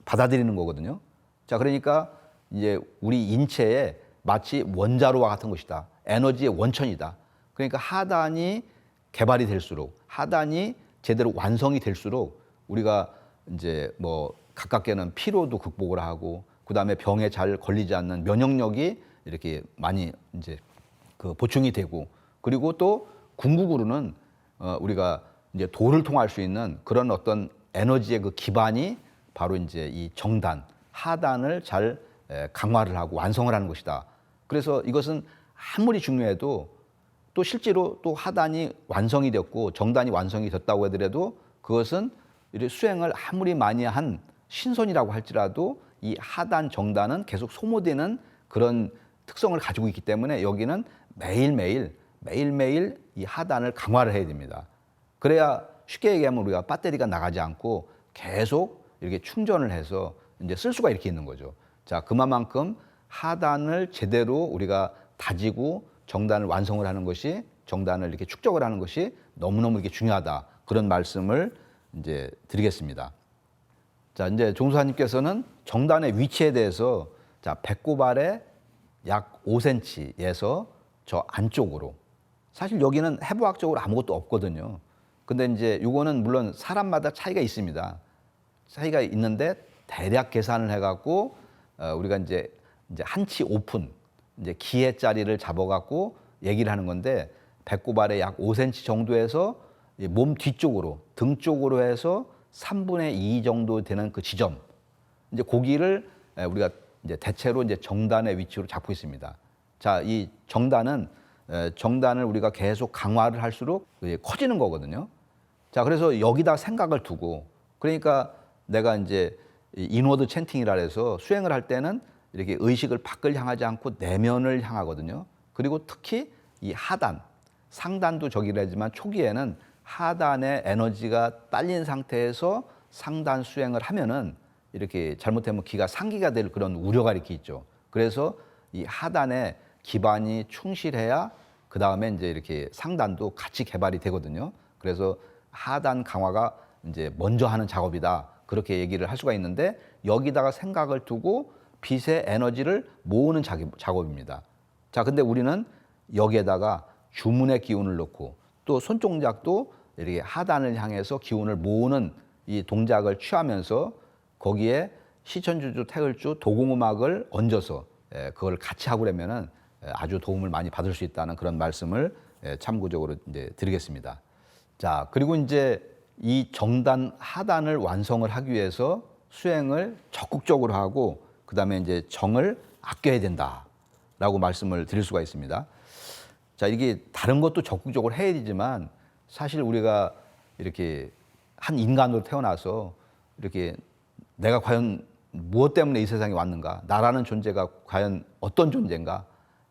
받아들이는 거거든요. 자, 그러니까 이제 우리 인체에 마치 원자로와 같은 것이다. 에너지의 원천이다. 그러니까 하단이 개발이 될수록, 하단이 제대로 완성이 될수록 우리가 이제 뭐 가깝게는 피로도 극복을 하고, 그 다음에 병에 잘 걸리지 않는 면역력이 이렇게 많이 이제 그 보충이 되고, 그리고 또 궁극으로는 우리가 이제 도를 통할 수 있는 그런 어떤 에너지의 그 기반이 바로 이제 이 정단, 하단을 잘 강화를 하고 완성을 하는 것이다. 그래서 이것은 아무리 중요해도 또 실제로 또 하단이 완성이 됐고 정단이 완성이 됐다고 하더라도 그것은 수행을 아무리 많이 한 신선이라고 할지라도 이 하단, 정단은 계속 소모되는 그런 특성을 가지고 있기 때문에 여기는 매일매일 이 하단을 강화를 해야 됩니다. 그래야 쉽게 얘기하면 우리가 배터리가 나가지 않고 계속 이렇게 충전을 해서 이제 쓸 수가 이렇게 있는 거죠. 자, 그만큼 하단을 제대로 우리가 다지고 정단을 완성을 하는 것이 정단을 이렇게 축적을 하는 것이 너무너무 이게 중요하다. 그런 말씀을 이제 드리겠습니다. 자, 이제 종수사님께서는 정단의 위치에 대해서 자, 배꼽 아래 약 5cm에서 저 안쪽으로, 사실 여기는 해부학적으로 아무것도 없거든요. 근데 이제 이거는 물론 사람마다 차이가 있습니다. 차이가 있는데 대략 계산을 해갖고 우리가 이제 한치 오픈, 이제 기해짜리를 잡아갖고 얘기를 하는 건데, 배꼽 아래 약 5cm 정도에서 몸 뒤쪽으로, 등 쪽으로 해서 3분의 2 정도 되는 그 지점, 이제 고기를 우리가 이제 대체로 이제 정단의 위치로 잡고 있습니다. 자, 이 정단을 우리가 계속 강화를 할수록 커지는 거거든요. 자, 그래서 여기다 생각을 두고, 그러니까 내가 이제 인워드 챈팅이라 해서 수행을 할 때는 이렇게 의식을 밖을 향하지 않고 내면을 향하거든요. 그리고 특히 이 하단, 상단도 저기라지만 초기에는 하단의 에너지가 딸린 상태에서 상단 수행을 하면은 이렇게 잘못하면 기가 상기가 될 그런 우려가 이렇게 있죠. 그래서 이 하단에 기반이 충실해야 그 다음에 이제 이렇게 상단도 같이 개발이 되거든요. 그래서 하단 강화가 이제 먼저 하는 작업이다. 그렇게 얘기를 할 수가 있는데, 여기다가 생각을 두고 빛의 에너지를 모으는 작업입니다. 자, 근데 우리는 여기에다가 주문의 기운을 넣고 또 손동작도 이렇게 하단을 향해서 기운을 모으는 이 동작을 취하면서 거기에 시천주주, 태을주, 도공음악을 얹어서 그걸 같이 하고 그러면은 아주 도움을 많이 받을 수 있다는 그런 말씀을 참고적으로 이제 드리겠습니다. 자, 그리고 이제 이 정단 하단을 완성을 하기 위해서 수행을 적극적으로 하고 그다음에 이제 정을 아껴야 된다라고 말씀을 드릴 수가 있습니다. 자, 이게 다른 것도 적극적으로 해야 되지만 사실 우리가 이렇게 한 인간으로 태어나서 이렇게 내가 과연 무엇 때문에 이 세상에 왔는가? 나라는 존재가 과연 어떤 존재인가?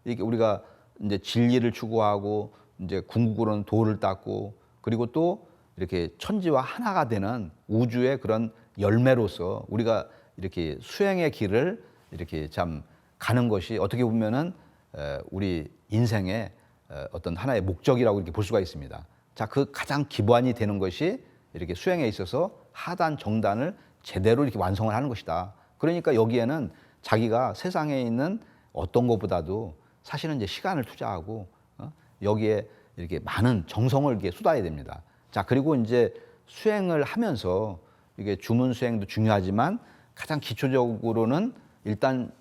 이렇게 우리가 이제 진리를 추구하고 이제 궁극으로는 도를 닦고 그리고 또 이렇게 천지와 하나가 되는 우주의 그런 열매로서 우리가 이렇게 수행의 길을 이렇게 참 가는 것이 어떻게 보면은 우리 인생의 어떤 하나의 목적이라고 이렇게 볼 수가 있습니다. 자, 그 가장 기반이 되는 것이 이렇게 수행에 있어서 하단, 정단을 제대로 이렇게 완성을 하는 것이다. 그러니까 여기에는 자기가 세상에 있는 어떤 것보다도 사실은 이제 시간을 투자하고 여기에 이렇게 많은 정성을 이렇게 쏟아야 됩니다. 자, 그리고 이제 수행을 하면서 이게 주문 수행도 중요하지만 가장 기초적으로는 일단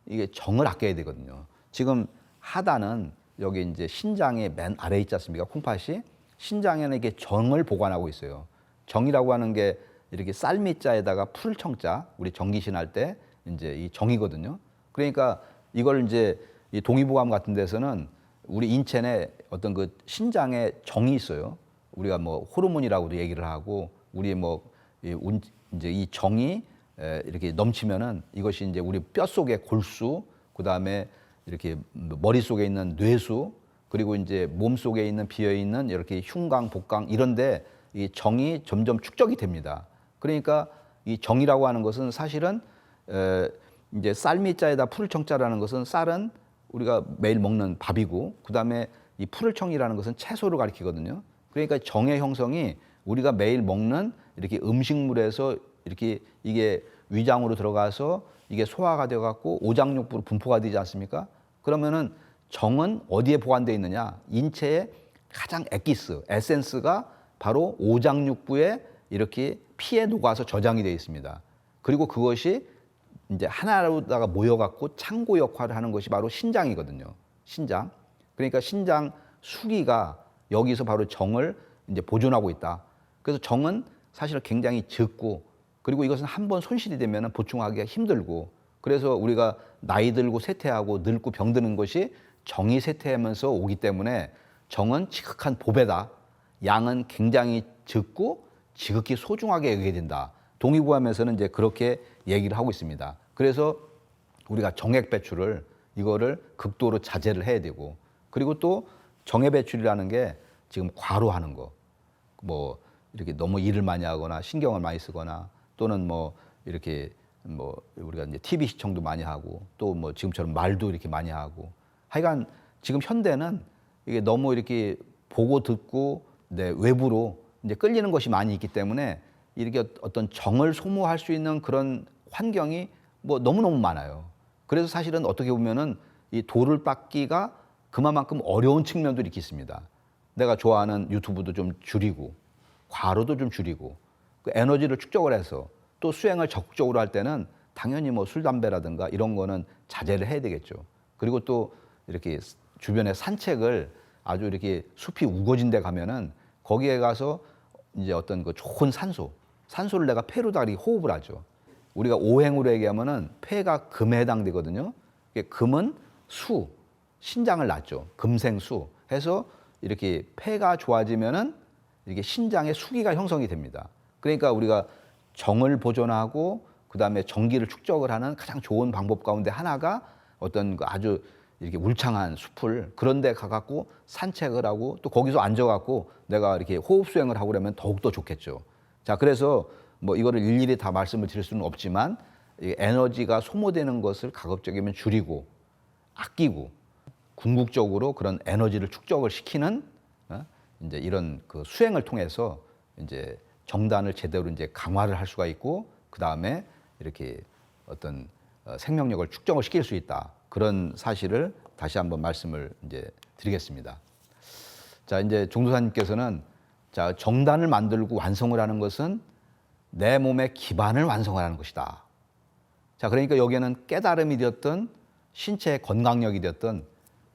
이게 정을 아껴야 되거든요. 지금 하단은 여기 이제 신장의 맨 아래에 있지 않습니까? 콩팥이. 신장에는 이게 정을 보관하고 있어요. 정이라고 하는 게 이렇게 쌀미자에다가 풀청자, 우리 정기신 할 때 이제 이 정이거든요. 그러니까 이걸 이제 이 동의보감 같은 데서는 우리 인체 내 어떤 그 신장에 정이 있어요. 우리가 뭐 호르몬이라고도 얘기를 하고 우리 뭐 이제 이 정이 이렇게 넘치면은 이것이 이제 우리 뼈 속의 골수, 그 다음에 이렇게 머릿속에 있는 뇌수, 그리고 이제 몸 속에 있는 비어 있는 이렇게 흉강, 복강 이런데 이 정이 점점 축적이 됩니다. 그러니까 이 정이라고 하는 것은 사실은 이제 쌀미자에다 풀청자라는 것은 쌀은 우리가 매일 먹는 밥이고 그 다음에 이 풀청이라는 것은 채소를 가리키거든요. 그러니까 정의 형성이 우리가 매일 먹는 이렇게 음식물에서 이렇게 이게 위장으로 들어가서 이게 소화가 되어 갖고 오장육부로 분포가 되지 않습니까? 그러면은 정은 어디에 보관되어 있느냐? 인체의 가장 에센스가 바로 오장육부에 이렇게 피에 녹아서 저장이 되어 있습니다. 그리고 그것이 이제 하나로다가 모여갖고 창고 역할을 하는 것이 바로 신장이거든요. 신장. 그러니까 신장 수기가 여기서 바로 정을 이제 보존하고 있다. 그래서 정은 사실 굉장히 적고 그리고 이것은 한번 손실이 되면 보충하기가 힘들고 그래서 우리가 나이 들고 쇠퇴하고 늙고 병드는 것이 정이 쇠퇴하면서 오기 때문에 정은 지극한 보배다. 양은 굉장히 적고 지극히 소중하게 여겨야 된다. 동의보감에서는 이제 그렇게 얘기를 하고 있습니다. 그래서 우리가 정액 배출을 이거를 극도로 자제를 해야 되고 그리고 또 정액 배출이라는 게 지금 과로하는 거, 뭐 이렇게 너무 일을 많이 하거나 신경을 많이 쓰거나 또는 뭐 이렇게 뭐 우리가 이제 TV 시청도 많이 하고 또 뭐 지금처럼 말도 이렇게 많이 하고 하여간 지금 현대는 이게 너무 이렇게 보고 듣고 외부로 이제 끌리는 것이 많이 있기 때문에 이렇게 어떤 정을 소모할 수 있는 그런 환경이 뭐 너무너무 많아요. 그래서 사실은 어떻게 보면은 이 도를 닦기가 그만큼 어려운 측면도 이렇게 있습니다. 내가 좋아하는 유튜브도 좀 줄이고 과로도 좀 줄이고 그 에너지를 축적을 해서 또 수행을 적극적으로 할 때는 당연히 뭐 술, 담배라든가 이런 거는 자제를 해야 되겠죠. 그리고 또 이렇게 주변에 산책을 아주 이렇게 숲이 우거진 데 가면은 거기에 가서 이제 어떤 그 좋은 산소를 내가 폐로다 이렇게 호흡을 하죠. 우리가 오행으로 얘기하면은 폐가 금에 해당되거든요. 금은 수, 신장을 낳죠. 금생수 해서 이렇게 폐가 좋아지면은 이렇게 신장의 수기가 형성이 됩니다. 그러니까 우리가 정을 보존하고 그다음에 정기를 축적을 하는 가장 좋은 방법 가운데 하나가 어떤 그 아주 이렇게 울창한 숲을 그런 데 가갖고 산책을 하고 또 거기서 앉아갖고 내가 이렇게 호흡 수행을 하고 그러면 더욱더 좋겠죠. 자, 그래서 뭐 이거를 일일이 다 말씀을 드릴 수는 없지만 이 에너지가 소모되는 것을 가급적이면 줄이고 아끼고 궁극적으로 그런 에너지를 축적을 시키는 이제 이런 그 수행을 통해서 이제 정단을 제대로 이제 강화를 할 수가 있고 그 다음에 이렇게 어떤 생명력을 축적을 시킬 수 있다. 그런 사실을 다시 한번 말씀을 이제 드리겠습니다. 자, 이제 종도사님께서는 자, 정단을 만들고 완성을 하는 것은 내 몸의 기반을 완성하는 것이다. 자, 그러니까 여기에는 깨달음이 되었든 신체의 건강력이 되었든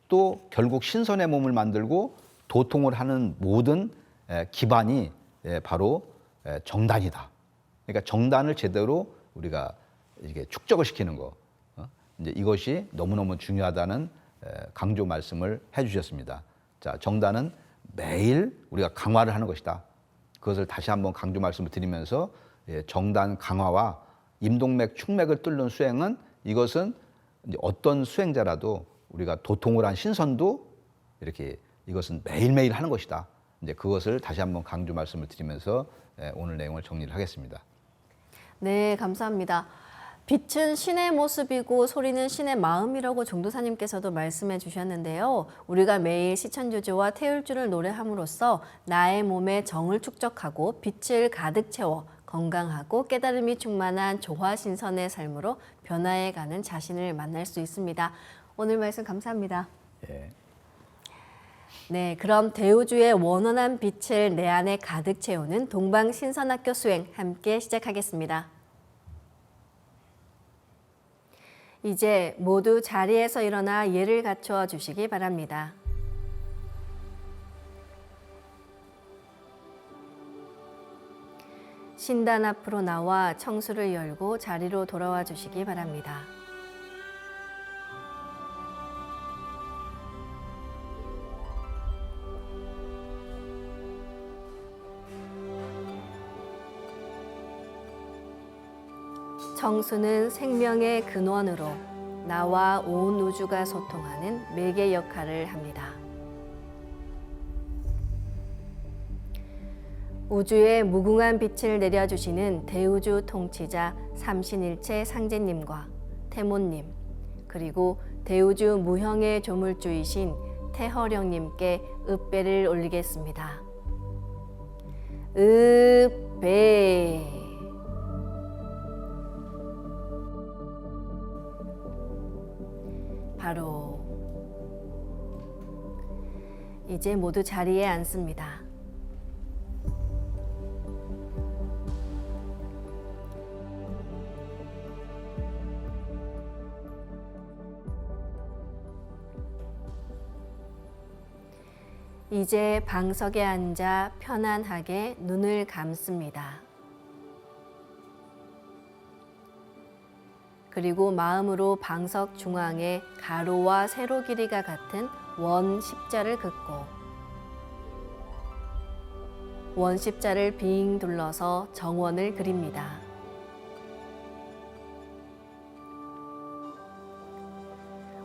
또 결국 신선의 몸을 만들고 도통을 하는 모든 기반이 바로 정단이다. 그러니까 정단을 제대로 우리가 이게 축적을 시키는 거, 이제 이것이 너무너무 중요하다는 강조 말씀을 해주셨습니다. 자, 정단은 매일 우리가 강화를 하는 것이다. 그것을 다시 한번 강조 말씀을 드리면서 정단 강화와 임동맥, 축맥을 뚫는 수행은 이것은 이제 어떤 수행자라도 우리가 도통을 한 신선도 이렇게 이것은 매일매일 하는 것이다. 이제 그것을 다시 한번 강조 말씀을 드리면서 오늘 내용을 정리를 하겠습니다. 네, 감사합니다. 빛은 신의 모습이고 소리는 신의 마음이라고 종도사님께서도 말씀해 주셨는데요. 우리가 매일 시천주조와 태율주를 노래함으로써 나의 몸에 정을 축적하고 빛을 가득 채워 건강하고 깨달음이 충만한 조화신선의 삶으로 변화해가는 자신을 만날 수 있습니다. 오늘 말씀 감사합니다. 예. 네, 그럼 대우주의 원원한 빛을 내 안에 가득 채우는 동방신선학교 수행 함께 시작하겠습니다. 이제 모두 자리에서 일어나 예를 갖추어 주시기 바랍니다. 신단 앞으로 나와 청수를 열고 자리로 돌아와 주시기 바랍니다. 청수는 생명의 근원으로 나와 온 우주가 소통하는 매개 역할을 합니다. 우주에 무궁한 빛을 내려주시는 대우주 통치자 삼신일체 상제님과 태모님, 그리고 대우주 무형의 조물주이신 태허령님께 읍배를 올리겠습니다. 읍배. 바로 이제 모두 자리에 앉습니다. 이제 방석에 앉아 편안하게 눈을 감습니다. 그리고 마음으로 방석 중앙에 가로와 세로 길이가 같은 원 십자를 긋고 원 십자를 빙 둘러서 정원을 그립니다.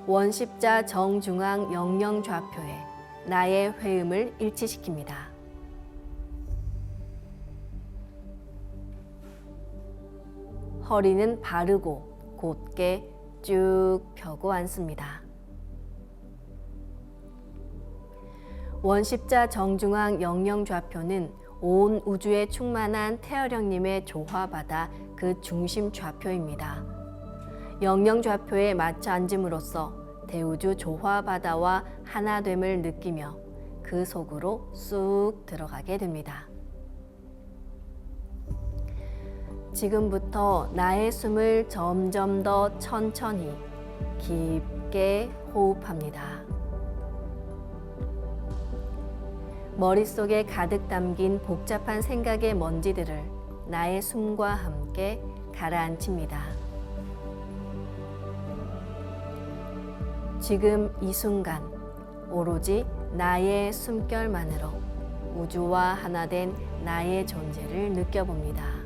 원 십자 정중앙 영영 좌표에 나의 회음을 일치시킵니다. 허리는 바르고 곧게 쭉 펴고 앉습니다. 원십자 정중앙 영영좌표는 온 우주에 충만한 태어령님의 조화바다 그 중심 좌표입니다. 영영좌표에 맞춰 앉음으로써 대우주 조화바다와 하나됨을 느끼며 그 속으로 쑥 들어가게 됩니다. 지금부터 나의 숨을 점점 더 천천히 깊게 호흡합니다. 머릿속에 가득 담긴 복잡한 생각의 먼지들을 나의 숨과 함께 가라앉힙니다. 지금 이 순간 오로지 나의 숨결만으로 우주와 하나 된 나의 존재를 느껴봅니다.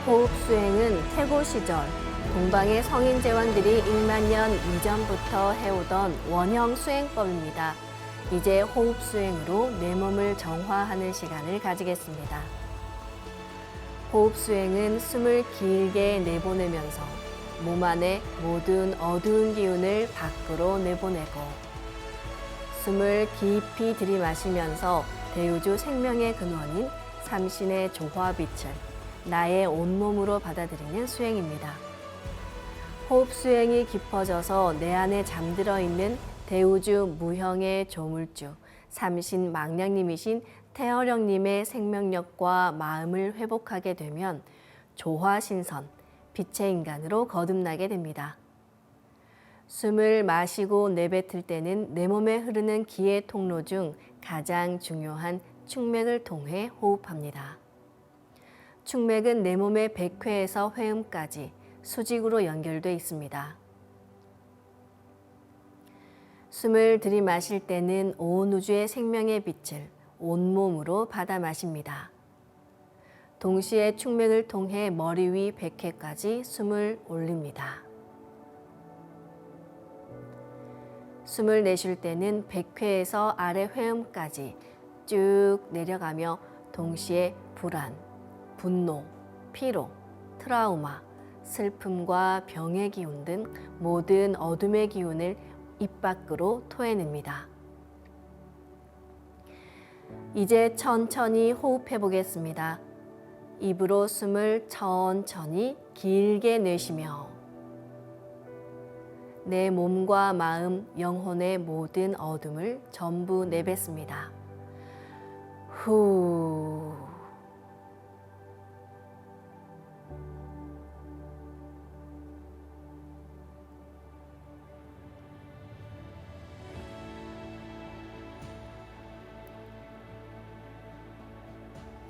호흡 수행은 태고 시절 동방의 성인 제왕들이 1만 년 이전부터 해오던 원형 수행법입니다. 이제 호흡 수행으로 내 몸을 정화하는 시간을 가지겠습니다. 호흡 수행은 숨을 길게 내보내면서 몸 안의 모든 어두운 기운을 밖으로 내보내고 숨을 깊이 들이마시면서 대우주 생명의 근원인 삼신의 조화빛을 나의 온몸으로 받아들이는 수행입니다. 호흡 수행이 깊어져서 내 안에 잠들어 있는 대우주 무형의 조물주 삼신 망량님이신 태어령님의 생명력과 마음을 회복하게 되면 조화신선, 빛의 인간으로 거듭나게 됩니다. 숨을 마시고 내뱉을 때는 내 몸에 흐르는 기의 통로 중 가장 중요한 충맥을 통해 호흡합니다. 충맥은 내 몸의 백회에서 회음까지 수직으로 연결돼 있습니다. 숨을 들이마실 때는 온 우주의 생명의 빛을 온몸으로 받아 마십니다. 동시에 충맥을 통해 머리 위 백회까지 숨을 올립니다. 숨을 내쉴 때는 백회에서 아래 회음까지 쭉 내려가며 동시에 불안, 분노, 피로, 트라우마, 슬픔과 병의 기운 등 모든 어둠의 기운을 입 밖으로 토해냅니다. 이제 천천히 호흡해 보겠습니다. 입으로 숨을 천천히 길게 내쉬며 내 몸과 마음, 영혼의 모든 어둠을 전부 내뱉습니다. 후.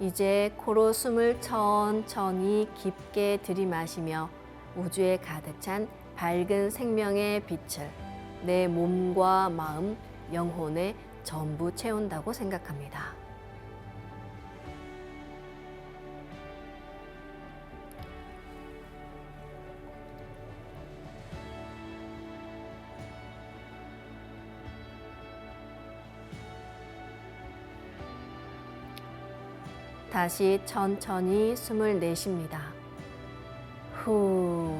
이제 코로 숨을 천천히 깊게 들이마시며 우주에 가득 찬 밝은 생명의 빛을 내 몸과 마음, 영혼에 전부 채운다고 생각합니다. 다시 천천히 숨을 내쉽니다. 후.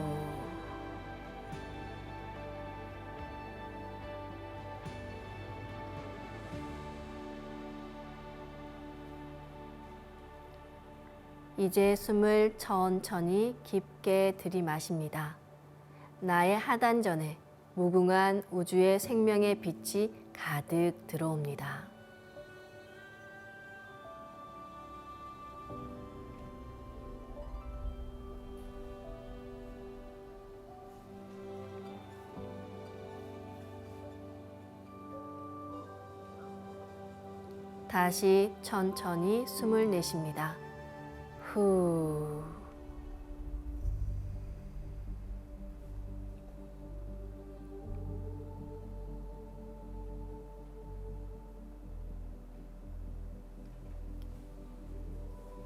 이제 숨을 천천히 깊게 들이마십니다. 나의 하단전에 무궁한 우주의 생명의 빛이 가득 들어옵니다. 다시 천천히 숨을 내쉽니다. 후.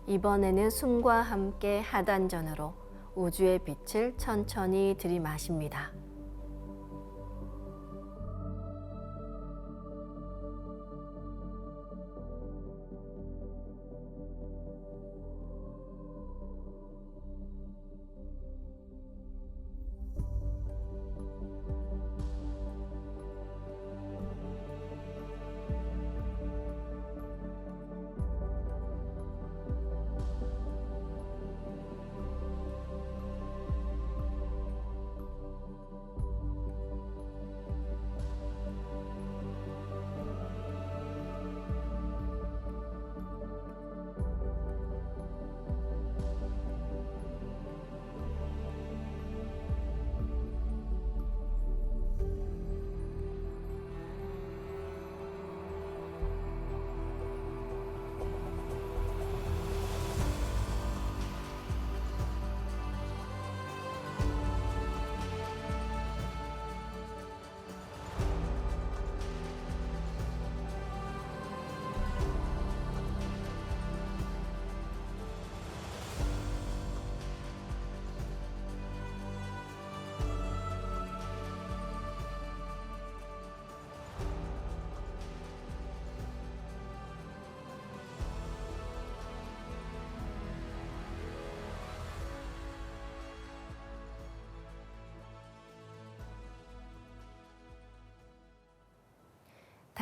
이번에는 숨과 함께 하단전으로 우주의 빛을 천천히 들이마십니다.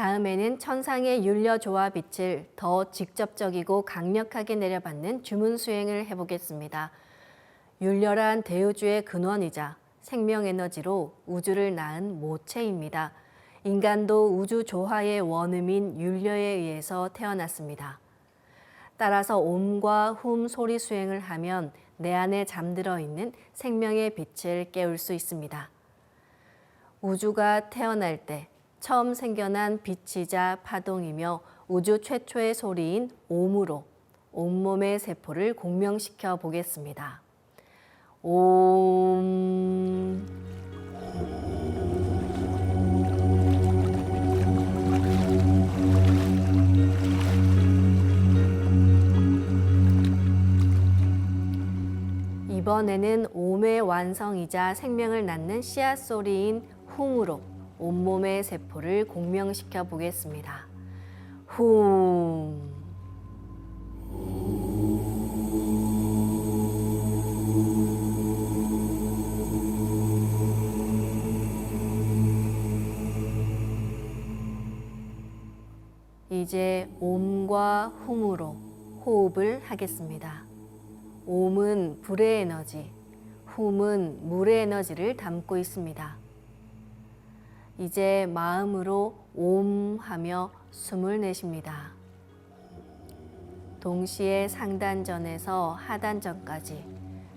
다음에는 천상의 율려 조화 빛을 더 직접적이고 강력하게 내려받는 주문 수행을 해보겠습니다. 율려란 대우주의 근원이자 생명 에너지로 우주를 낳은 모체입니다. 인간도 우주 조화의 원음인 율려에 의해서 태어났습니다. 따라서 옴과 훔 소리 수행을 하면 내 안에 잠들어 있는 생명의 빛을 깨울 수 있습니다. 우주가 태어날 때 처음 생겨난 빛이자 파동이며 우주 최초의 소리인 옴으로 온몸의 세포를 공명시켜 보겠습니다. 옴. 이번에는 옴의 완성이자 생명을 낳는 씨앗 소리인 훔으로 온몸의 세포를 공명시켜 보겠습니다. 훔. 이제 옴과 훔으로 호흡을 하겠습니다. 옴은 불의 에너지, 훔은 물의 에너지를 담고 있습니다. 이제 마음으로 옴 하며 숨을 내쉽니다. 동시에 상단전에서 하단전까지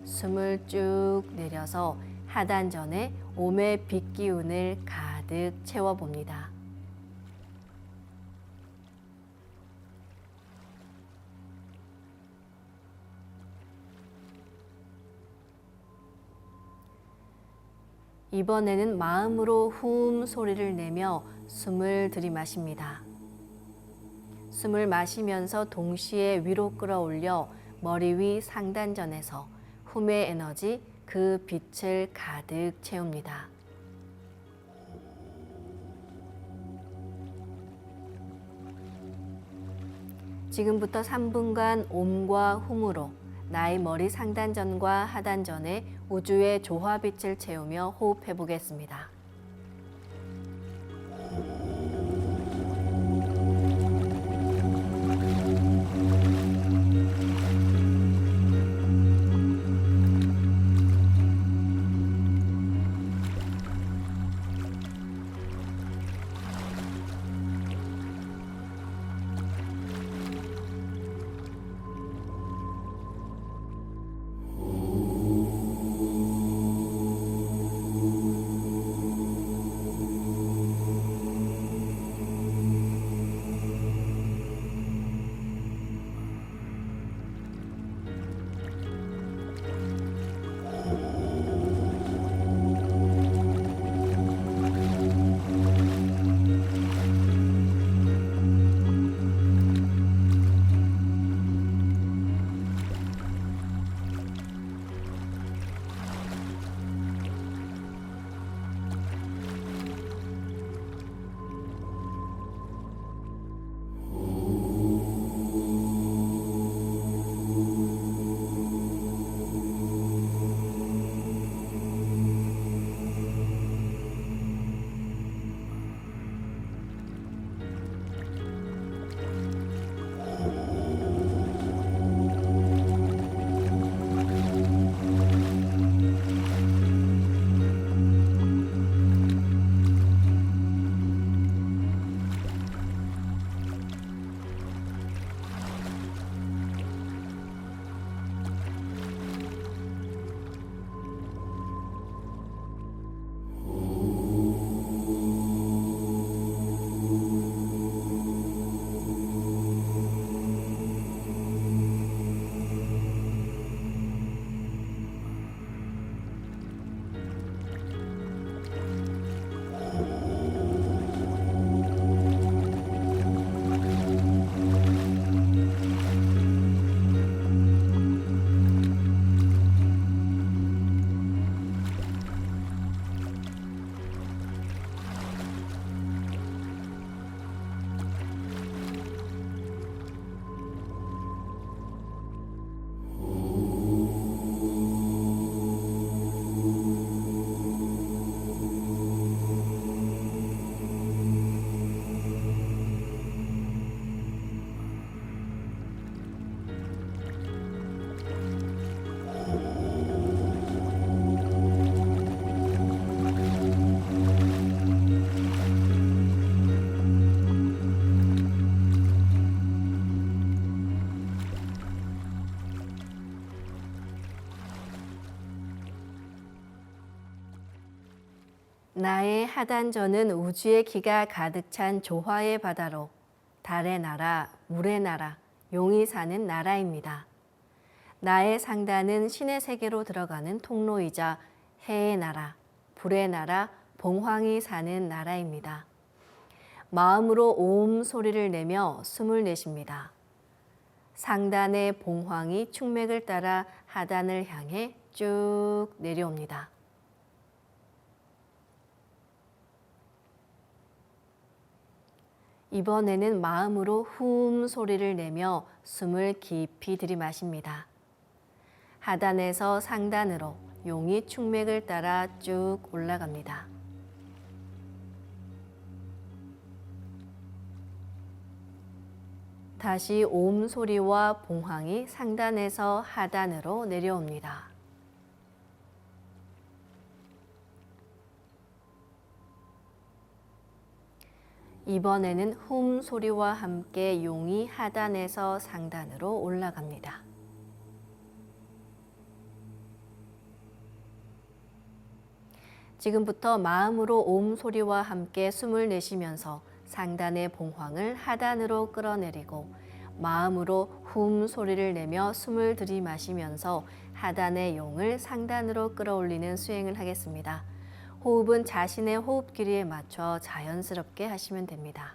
숨을 쭉 내려서 하단전에 옴의 빛 기운을 가득 채워봅니다. 이번에는 마음으로 훔 소리를 내며 숨을 들이마십니다. 숨을 마시면서 동시에 위로 끌어올려 머리 위 상단전에서 훔의 에너지, 그 빛을 가득 채웁니다. 지금부터 3분간 옴과 훔으로 나의 머리 상단전과 하단전에 우주의 조화빛을 채우며 호흡해 보겠습니다. 나의 하단전은 우주의 기가 가득 찬 조화의 바다로 달의 나라, 물의 나라, 용이 사는 나라입니다. 나의 상단은 신의 세계로 들어가는 통로이자 해의 나라, 불의 나라, 봉황이 사는 나라입니다. 마음으로 옴 소리를 내며 숨을 내쉽니다. 상단의 봉황이 충맥을 따라 하단을 향해 쭉 내려옵니다. 이번에는 마음으로 훔 소리를 내며 숨을 깊이 들이마십니다. 하단에서 상단으로 용이 충맥을 따라 쭉 올라갑니다. 다시 옴 소리와 봉황이 상단에서 하단으로 내려옵니다. 이번에는 훔 소리와 함께 용이 하단에서 상단으로 올라갑니다. 지금부터 마음으로 옴 소리와 함께 숨을 내쉬면서 상단의 봉황을 하단으로 끌어내리고 마음으로 훔 소리를 내며 숨을 들이마시면서 하단의 용을 상단으로 끌어올리는 수행을 하겠습니다. 호흡은 자신의 호흡 길이에 맞춰 자연스럽게 하시면 됩니다.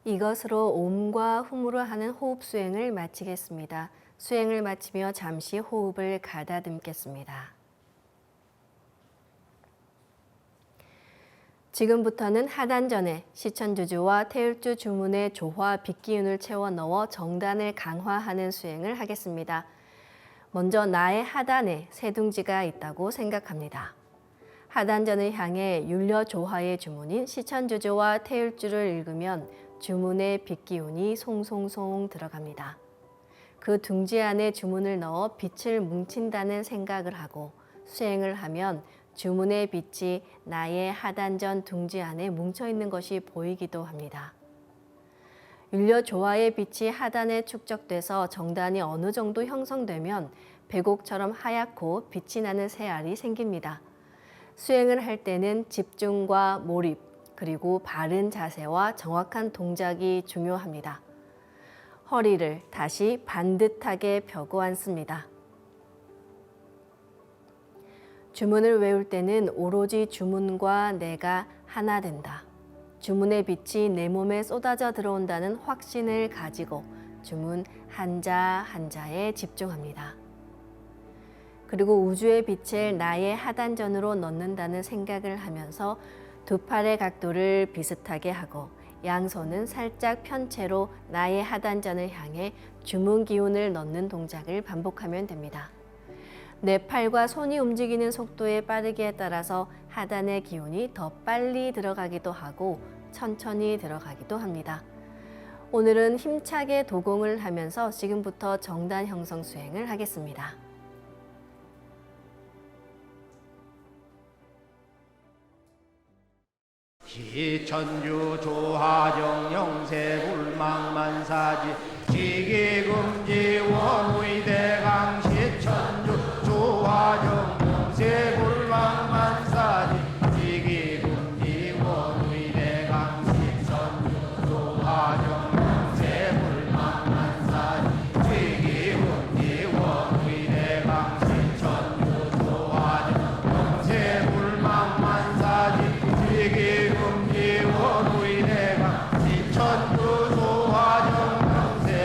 이것으로 옴과 훔으로 하는 호흡 수행을 마치겠습니다. 수행을 마치며 잠시 호흡을 가다듬겠습니다. 지금부터는 하단전에 시천주주와 태율주 주문의 조화 빗기운을 채워 넣어 정단을 강화하는 수행을 하겠습니다. 먼저 나의 하단에 세 둥지가 있다고 생각합니다. 하단전을 향해 율려 조화의 주문인 시천주주와 태율주를 읽으면 주문의 빗기운이 송송송 들어갑니다. 그 둥지 안에 주문을 넣어 빛을 뭉친다는 생각을 하고 수행을 하면 주문의 빛이 나의 하단전 둥지 안에 뭉쳐있는 것이 보이기도 합니다. 율려 조화의 빛이 하단에 축적돼서 정단이 어느 정도 형성되면 백옥처럼 하얗고 빛이 나는 새알이 생깁니다. 수행을 할 때는 집중과 몰입, 그리고 바른 자세와 정확한 동작이 중요합니다. 허리를 다시 반듯하게 펴고 앉습니다. 주문을 외울 때는 오로지 주문과 내가 하나 된다. 주문의 빛이 내 몸에 쏟아져 들어온다는 확신을 가지고 주문 한자 한자에 집중합니다. 그리고 우주의 빛을 나의 하단전으로 넣는다는 생각을 하면서 두 팔의 각도를 비슷하게 하고 양손은 살짝 편 채로 나의 하단전을 향해 주문 기운을 넣는 동작을 반복하면 됩니다. 내 팔과 손이 움직이는 속도의 빠르기에 따라서 하단의 기운이 더 빨리 들어가기도 하고 천천히 들어가기도 합니다. 오늘은 힘차게 도공을 하면서 지금부터 정단 형성 수행을 하겠습니다. 시천주 조하정 영세불망만사지 지기금지 원의대강 시천주 조하정 영세불망만사지 지기금지 원의대강 시천주 조하정 영세불망만사지 지기금지 원의대강 시천주 조하정 영세불망만사지 지기금지 원의대강 시천주 조하정 영세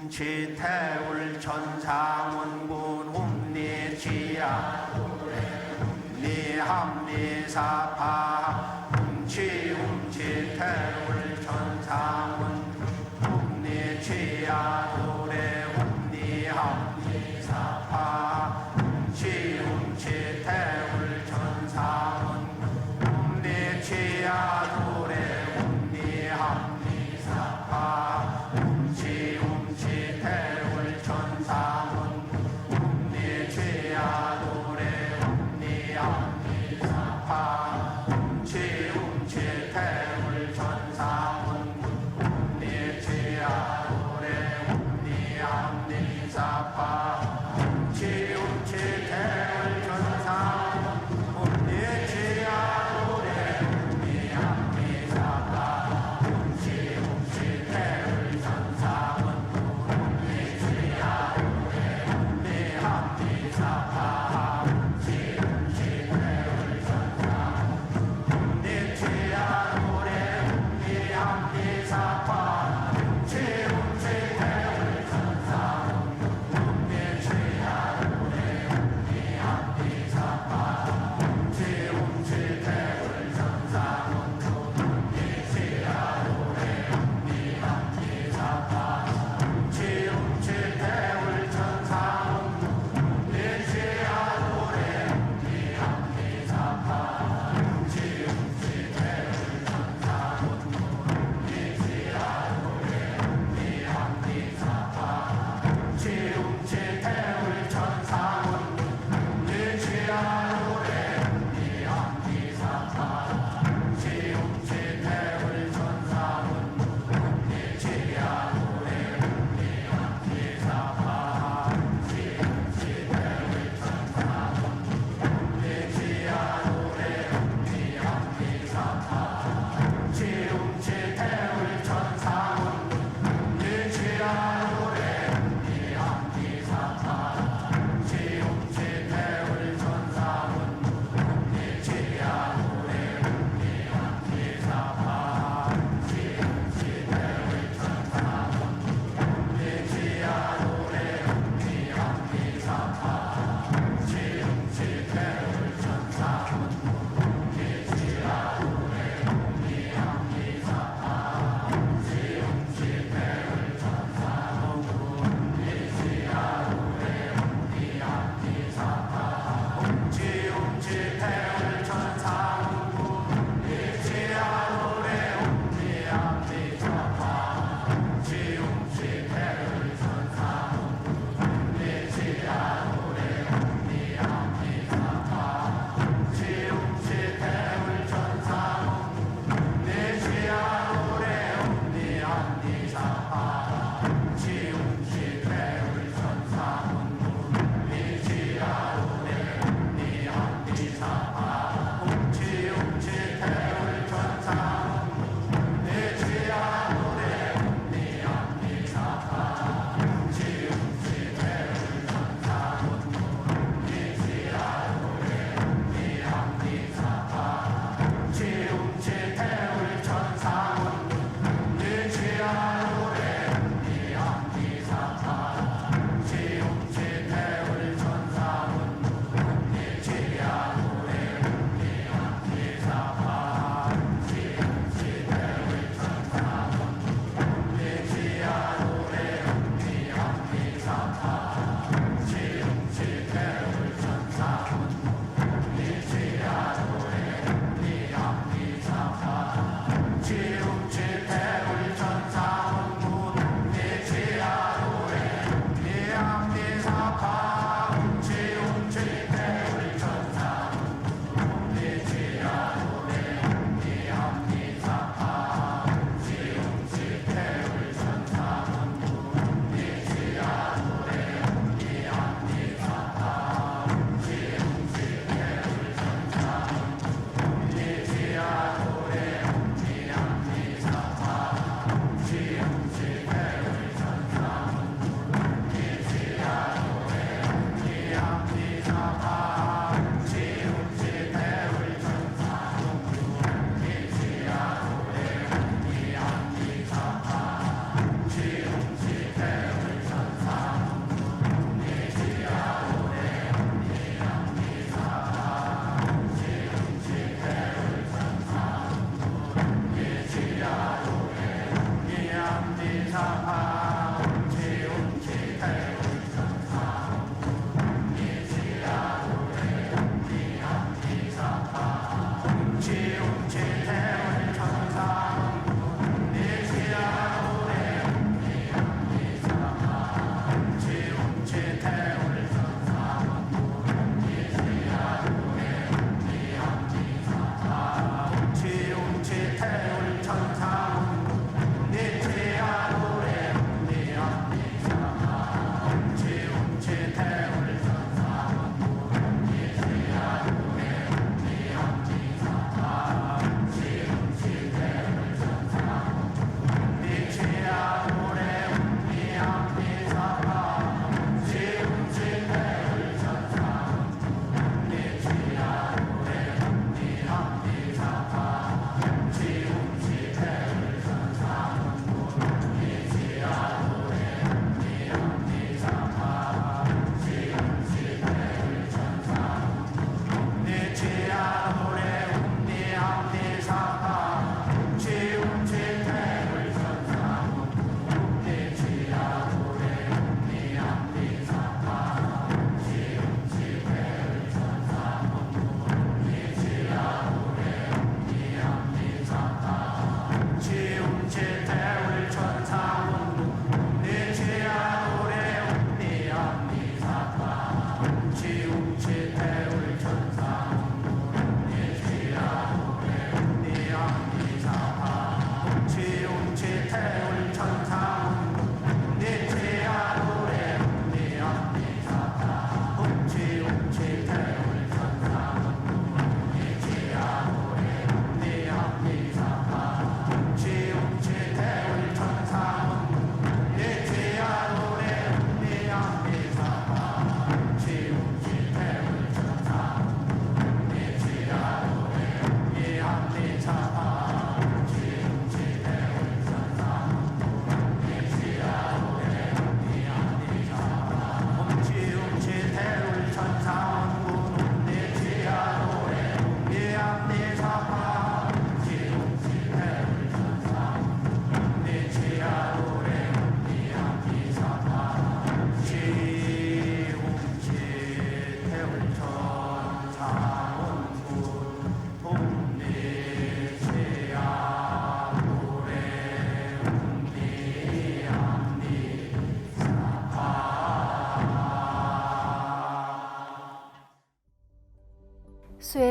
훔치 태울 천상원군 훔리치야 훔리 합리사파 훔치 태울 천상원 훔리치야 도래 훔리 합리사파 훔치 태울 천상원 훔리치야 도래 훔리 합리사파 훔치 태울 천상원 훔리치야 도래 훔리 합리사파 훔치 태울 천상원 훔리치야 도래 훔리 합리사파 훔치 태울 천상원 훔리치야 도래 훔리 합리사파 훔치 태울 천상원 훔리치야 도래 훔리 합리사파 훔치 태울 천상원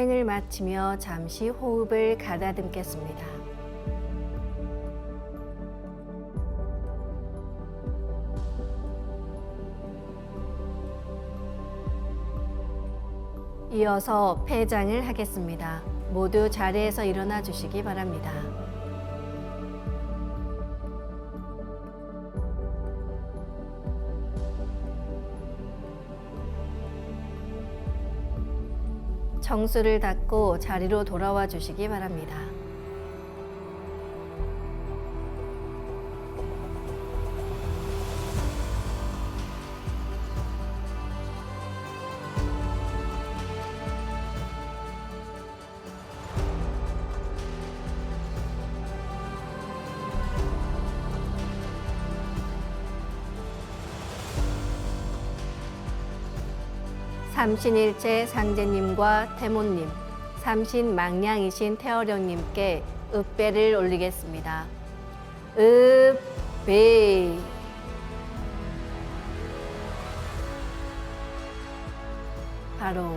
수행을 마치며 잠시 호흡을 가다듬겠습니다. 이어서 폐장을 하겠습니다. 모두 자리에서 일어나 주시기 바랍니다. 정수를 닦고 자리로 돌아와 주시기 바랍니다. 삼신일체 상제님과 태모님, 삼신망량이신 태어령님께 읍배를 올리겠습니다. 읍배. 바로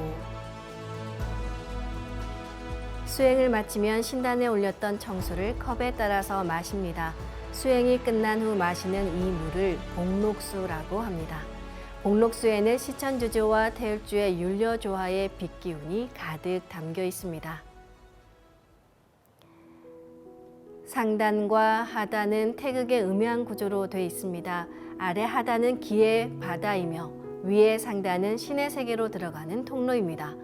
수행을 마치면 신단에 올렸던 청수를 컵에 따라서 마십니다. 수행이 끝난 후 마시는 이 물을 복록수라고 합니다. 복록수에는 시천주조와 태율주의 율려조화의 빛기운이 가득 담겨 있습니다. 상단과 하단은 태극의 음양 구조로 되어 있습니다. 아래 하단은 기의 바다이며 위에 상단은 신의 세계로 들어가는 통로입니다.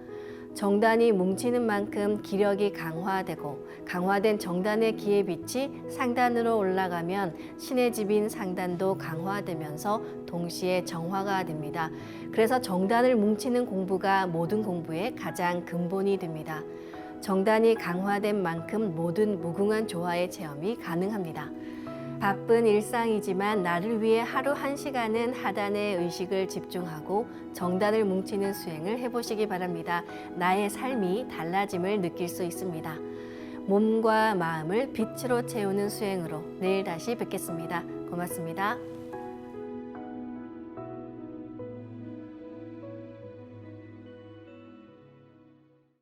정단이 뭉치는 만큼 기력이 강화되고 강화된 정단의 기의 빛이 상단으로 올라가면 신의 집인 상단도 강화되면서 동시에 정화가 됩니다. 그래서 정단을 뭉치는 공부가 모든 공부의 가장 근본이 됩니다. 정단이 강화된 만큼 모든 무궁한 조화의 체험이 가능합니다. 바쁜 일상이지만 나를 위해 하루 1시간은 하단에 의식을 집중하고 정단을 뭉치는 수행을 해보시기 바랍니다. 나의 삶이 달라짐을 느낄 수 있습니다. 몸과 마음을 빛으로 채우는 수행으로 내일 다시 뵙겠습니다. 고맙습니다.